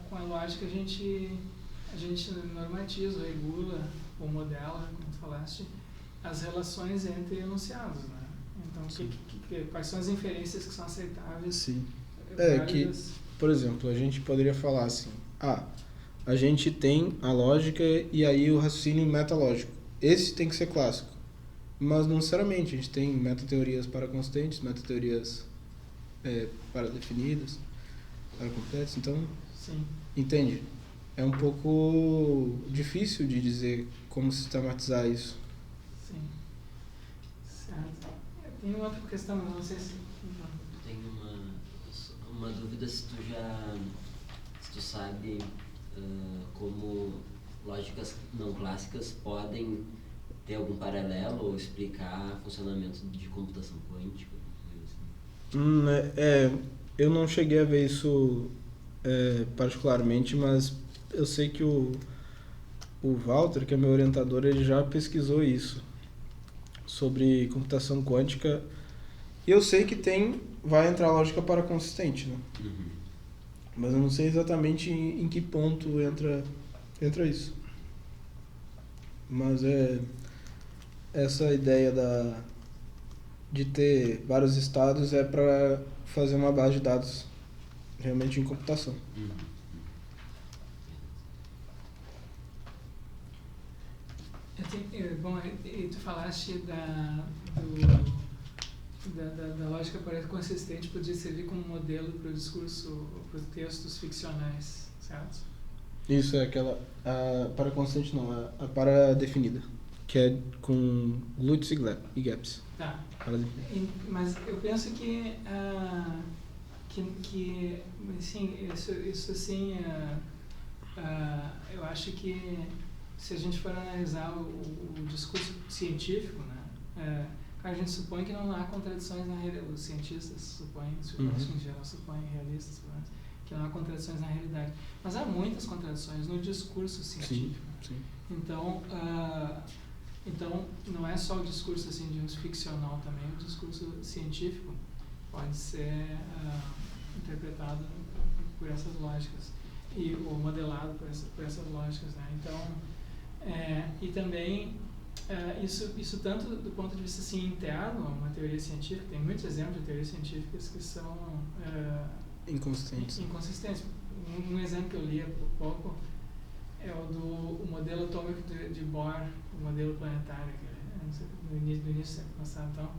com a lógica a gente normatiza, regula ou modela, como tu falaste, as relações entre enunciados, né? Então, quais são as inferências que são aceitáveis? Sim. Válidas? Por exemplo, a gente poderia falar assim, a gente tem a lógica e aí o raciocínio metalógico. Esse tem que ser clássico. Mas não necessariamente, a gente tem metateorias para constantes, metateorias para definidas, para completas, então, sim. Entende? É um pouco difícil de dizer como sistematizar isso. Sim. Certo. Tem uma outra questão, mas não sei se... Tenho uma dúvida se tu sabe como lógicas não clássicas podem ter algum paralelo ou explicar funcionamento de computação quântica. Eu não cheguei a ver isso particularmente, mas eu sei que o Walter, que é meu orientador, ele já pesquisou isso sobre computação quântica, e eu sei que vai entrar lógica para consistente, né? Mas eu não sei exatamente em que ponto entra isso. Mas essa ideia de ter vários estados é para fazer uma base de dados realmente em computação. Bom, e tu falaste da lógica parece consistente, podia servir como modelo para o discurso, para os textos ficcionais, certo? Isso é aquela, para consistente não, a para definida, que é com Lutz e Gibbs. Tá. Mas eu penso que assim, isso assim, eu acho que se a gente for analisar o discurso científico, né, a gente supõe que não há contradições na realidade, os cientistas supõem, os filósofos em geral supõem, realistas, que não há contradições na realidade. Mas há muitas contradições no discurso científico. Sim. Então, então, não é só o discurso assim, de um ficcional também, o discurso científico pode ser interpretado por essas lógicas ou modelado por essas lógicas, né? Então, e também isso tanto do ponto de vista assim, interno a uma teoria científica, tem muitos exemplos de teorias científicas que são inconsistentes. Um exemplo que eu li há pouco é o do modelo atômico de Bohr, o modelo planetário, no início do século passado. Então,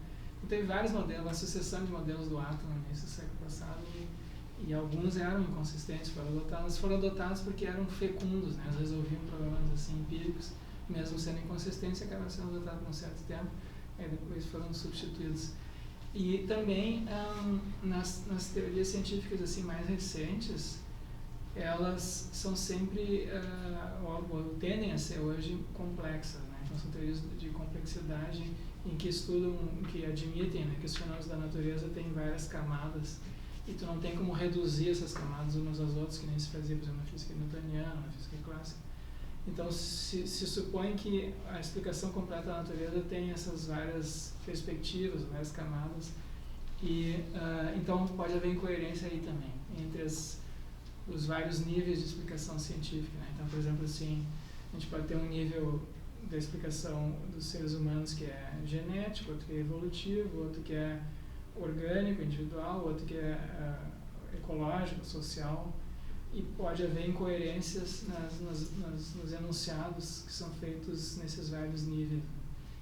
teve vários modelos, uma sucessão de modelos do átomo no início do século passado, e alguns eram inconsistentes, foram adotados porque eram fecundos, né? Eles resolviam problemas assim, empíricos, mesmo sendo inconsistentes, acabaram sendo adotados por um certo tempo, e depois foram substituídos. E também, nas teorias científicas assim, mais recentes, elas são sempre, ou tendem a ser hoje, complexas, né? Então, são teorias de complexidade em que estudam, que admitem, né, que os fenômenos da natureza têm várias camadas e tu não tem como reduzir essas camadas umas às outras, que nem se fazia, por exemplo, na física newtoniana, na física clássica. Então, se supõe que a explicação completa da natureza tem essas várias perspectivas, várias camadas, e então pode haver incoerência aí também, entre os vários níveis de explicação científica, né? Então, por exemplo, assim, a gente pode ter um nível da explicação dos seres humanos que é genético, outro que é evolutivo, outro que é orgânico, individual, outro que é ecológico, social, e pode haver incoerências nos enunciados que são feitos nesses vários níveis.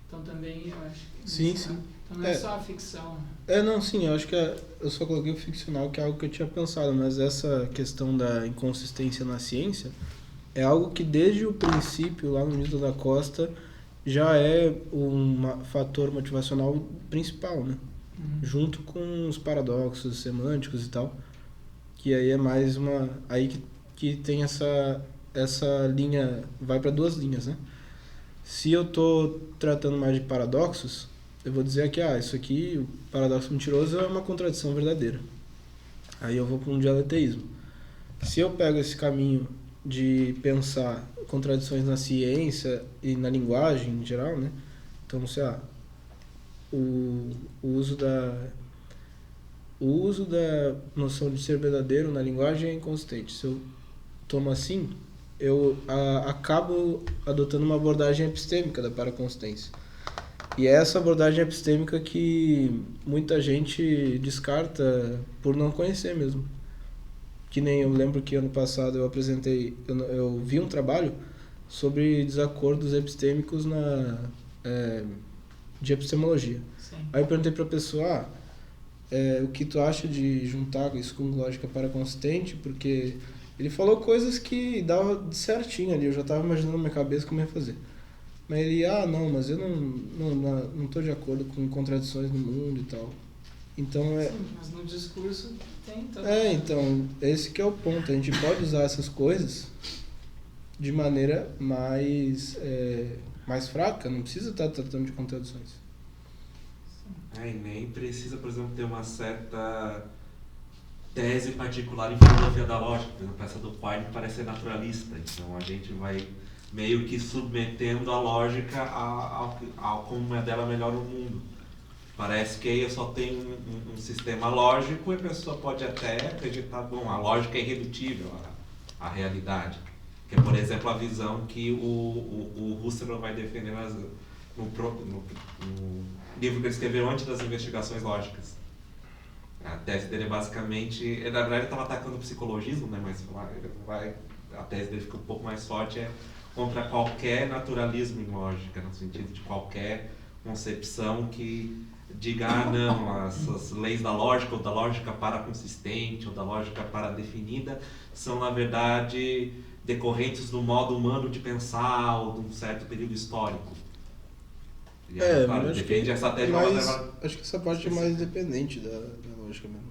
Então também eu acho que Sim. Então não é só a ficção. Não, sim, eu acho que eu só coloquei o ficcional, que é algo que eu tinha pensado, mas essa questão da inconsistência na ciência é algo que desde o princípio, lá no Mito da Costa, já é um fator motivacional principal, né? Junto com os paradoxos semânticos e tal, que aí é mais uma... aí que tem essa linha, vai para duas linhas, né? Se eu estou tratando mais de paradoxos, eu vou dizer que isso aqui, o paradoxo mentiroso é uma contradição verdadeira. Aí eu vou para um dialeteísmo. Se eu pego esse caminho de pensar contradições na ciência e na linguagem em geral, né? Então, sei lá, o uso da noção de ser verdadeiro na linguagem é inconsistente. Se eu tomo assim, eu acabo adotando uma abordagem epistêmica da paraconsistência. E é essa abordagem epistêmica que muita gente descarta por não conhecer mesmo. Que nem eu lembro que ano passado eu apresentei, eu vi um trabalho sobre desacordos epistêmicos de epistemologia. Sim. Aí eu perguntei para a pessoa, o que tu acha de juntar isso com lógica paraconsistente, porque ele falou coisas que dava certinho ali, eu já estava imaginando na minha cabeça como ia fazer. Mas ele, não, mas eu não estou de acordo com contradições no mundo e tal. Então Sim, mas no discurso tem todo. Então, esse que é o ponto. A gente pode usar essas coisas de maneira mais fraca, não precisa estar tratando de contradições. E nem precisa, por exemplo, ter uma certa tese particular em filosofia da lógica. Por exemplo, essa do Quine parece ser naturalista. Então a gente vai meio que submetendo a lógica ao como é dela melhor o mundo. Parece que aí eu só tenho um sistema lógico e a pessoa pode até acreditar, bom, a lógica é irredutível à realidade. Que é, por exemplo, a visão que o Husserl vai defender no livro que ele escreveu antes das investigações lógicas. A tese dele é basicamente... Na verdade ele estava atacando o psicologismo, né? Mas a tese dele fica um pouco mais forte, contra qualquer naturalismo em lógica, no sentido de qualquer concepção que diga, não, essas leis da lógica, ou da lógica paraconsistente, ou da lógica paradefinida, são, na verdade, decorrentes do modo humano de pensar, ou de um certo período histórico. E aí, claro, depende essa tese acho que essa parte é mais independente da lógica mesmo.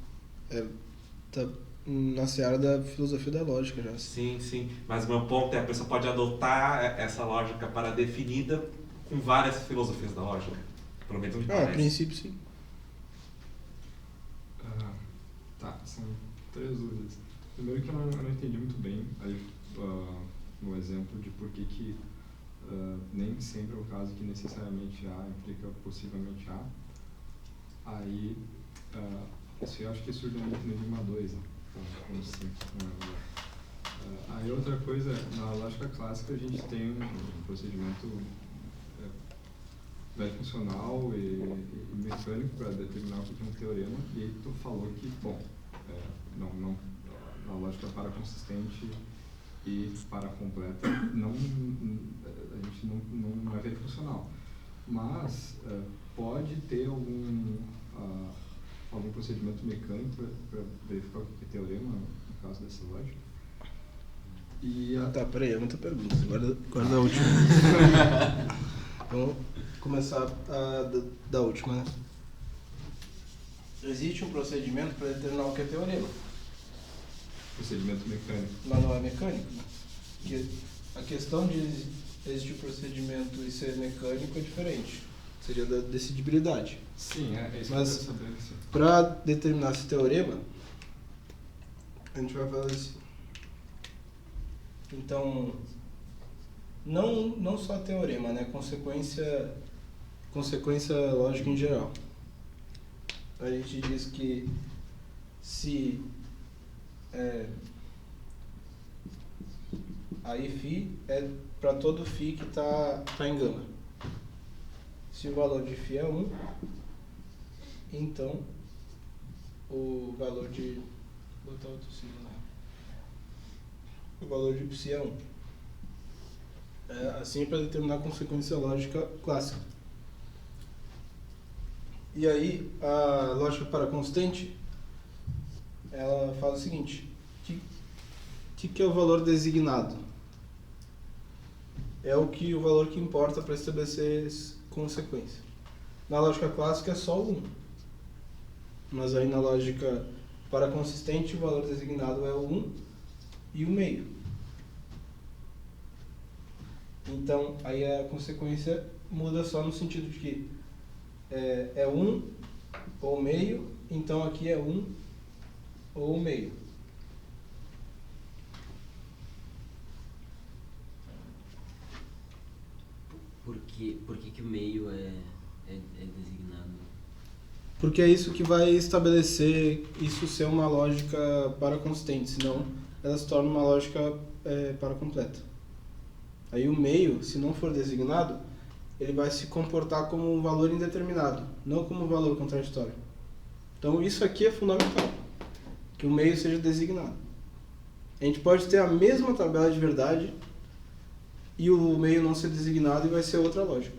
Tá na seara da filosofia da lógica já. Sim. Mas o meu ponto é a pessoa pode adotar essa lógica paradefinida com várias filosofias da lógica. Pelo menos me parece. A princípio, sim. São 3 dúvidas. Primeiro que eu não entendi muito bem aí, no exemplo de por que nem sempre é o caso que necessariamente A implica possivelmente A. Aí, isso eu acho que surge no Enigma 2, né? Como assim, aí outra coisa, na lógica clássica a gente tem um procedimento funcional e mecânico para determinar o que é um teorema, e aí tu falou que, bom, na lógica para consistente e para completa, a gente não é rede funcional. Mas pode ter algum procedimento mecânico para verificar o que é teorema, no caso dessa lógica. Tá, peraí, é muita pergunta. Guarda a última. Vamos começar da última, né? Existe um procedimento para determinar o que é teorema. Procedimento mecânico. Mas não é mecânico, né? Porque a questão de existir procedimento e ser mecânico é diferente. Seria da decidibilidade. Sim, é isso mas que eu quero saber. Para determinar esse teorema, a gente vai fazer assim. Então, não só teorema, né? Consequência lógica em geral. A gente diz que se aí φ é para todo φ que tá em gama. Se o valor de φ é 1, então o valor de... Vou botar outro signo lá. O valor de psi é 1. Assim para determinar a consequência lógica clássica. E aí, a lógica para constante, ela fala o seguinte: que é o valor designado? É o valor que importa para estabelecer consequência. Na lógica clássica é só o 1. Mas aí na lógica para consistente, o valor designado é o 1 e o meio. Então, aí a consequência muda só no sentido de que é 1 ou meio, então aqui é 1 ou meio. Por que o meio é designado? Porque é isso que vai estabelecer isso ser uma lógica para consistente, senão ela se torna uma lógica para completa. Aí o meio, se não for designado, ele vai se comportar como um valor indeterminado, não como um valor contraditório. Então isso aqui é fundamental, que o meio seja designado. A gente pode ter a mesma tabela de verdade e o meio não ser designado e vai ser outra lógica.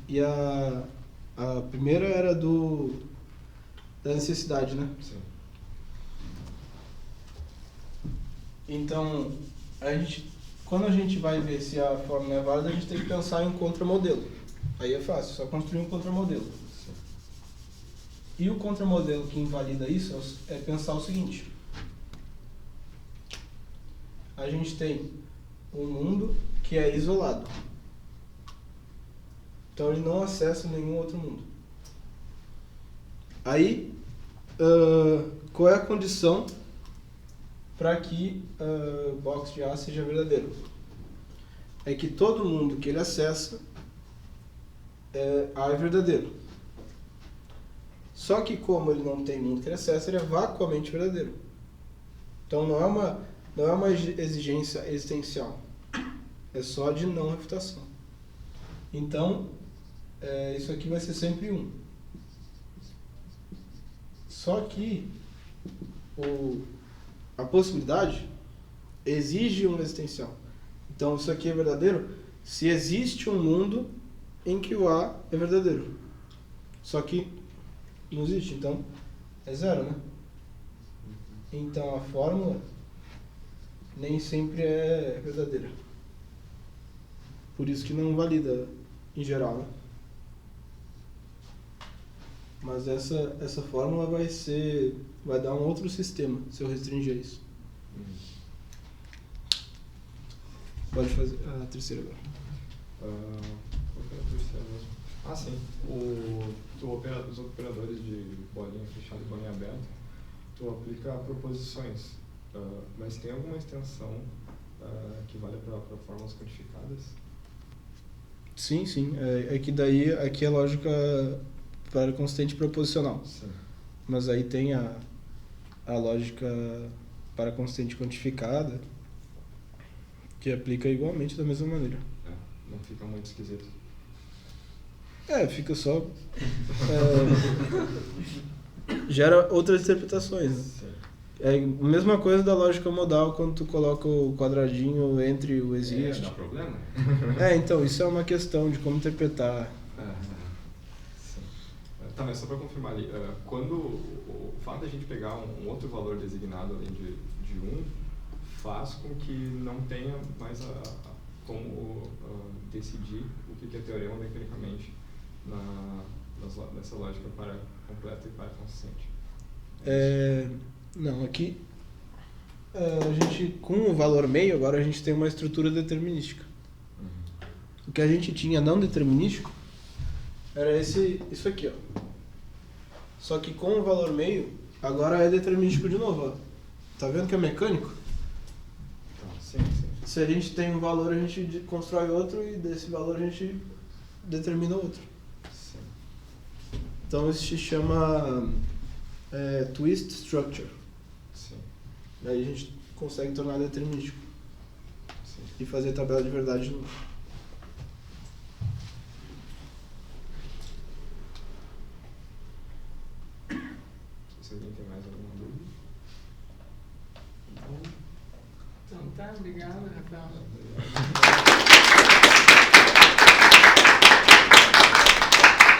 E a primeira era da necessidade, né? Sim. Então, quando a gente vai ver se a fórmula é válida, a gente tem que pensar em um contramodelo. Aí é fácil, só construir um contramodelo. Sim. E o contramodelo que invalida isso é pensar o seguinte: a gente tem um mundo que é isolado. Então ele não acessa nenhum outro mundo. Aí, qual é a condição para que o box de A seja verdadeiro? É que todo mundo que ele acessa, A é verdadeiro. Só que como ele não tem mundo que ele acessa, ele é vacuamente verdadeiro. Então não é uma exigência existencial. É só de não refutação. Então, isso aqui vai ser sempre 1. Só que a possibilidade exige um existencial. Então, isso aqui é verdadeiro se existe um mundo em que o A é verdadeiro. Só que não existe, então é 0, né? Então, a fórmula nem sempre é verdadeira. Por isso que não valida em geral, né? Mas essa fórmula vai dar um outro sistema se eu restringir isso. Pode fazer a terceira agora. Qual que era a terceira mesmo? Ah, sim. Os operadores de bolinha fechada e bolinha aberta. tu aplica proposições, mas tem alguma extensão que vale para fórmulas quantificadas? Sim, sim. É que daí aqui é lógica para constante proposicional. Sim. Mas aí tem a lógica para constante quantificada, que aplica igualmente da mesma maneira. Não fica muito esquisito. Fica só... gera outras interpretações. Sim. É a mesma coisa da lógica modal quando tu coloca o quadradinho entre o existe. Dá problema? Então, isso é uma questão de como interpretar. Sim. Tá, mas só para confirmar ali, quando o fato de a gente pegar um outro valor designado além de 1 faz com que não tenha mais como decidir o que é teorema mecanicamente nessa lógica para completa e para consistente. Não, aqui a gente, com o valor meio, agora a gente tem uma estrutura determinística. O que a gente tinha não determinístico era isso aqui, ó. Só que com o valor meio, agora é determinístico de novo, ó. Tá vendo que é mecânico? Sim. Se a gente tem um valor, a gente constrói outro e desse valor a gente determina outro. Sim. Então isso se chama twist structure. Sim. Aí a gente consegue tornar determinístico Sim. e fazer a tabela de verdade de novo. Se alguém tem mais alguma dúvida? Então tá, obrigado, Rafael. Obrigado.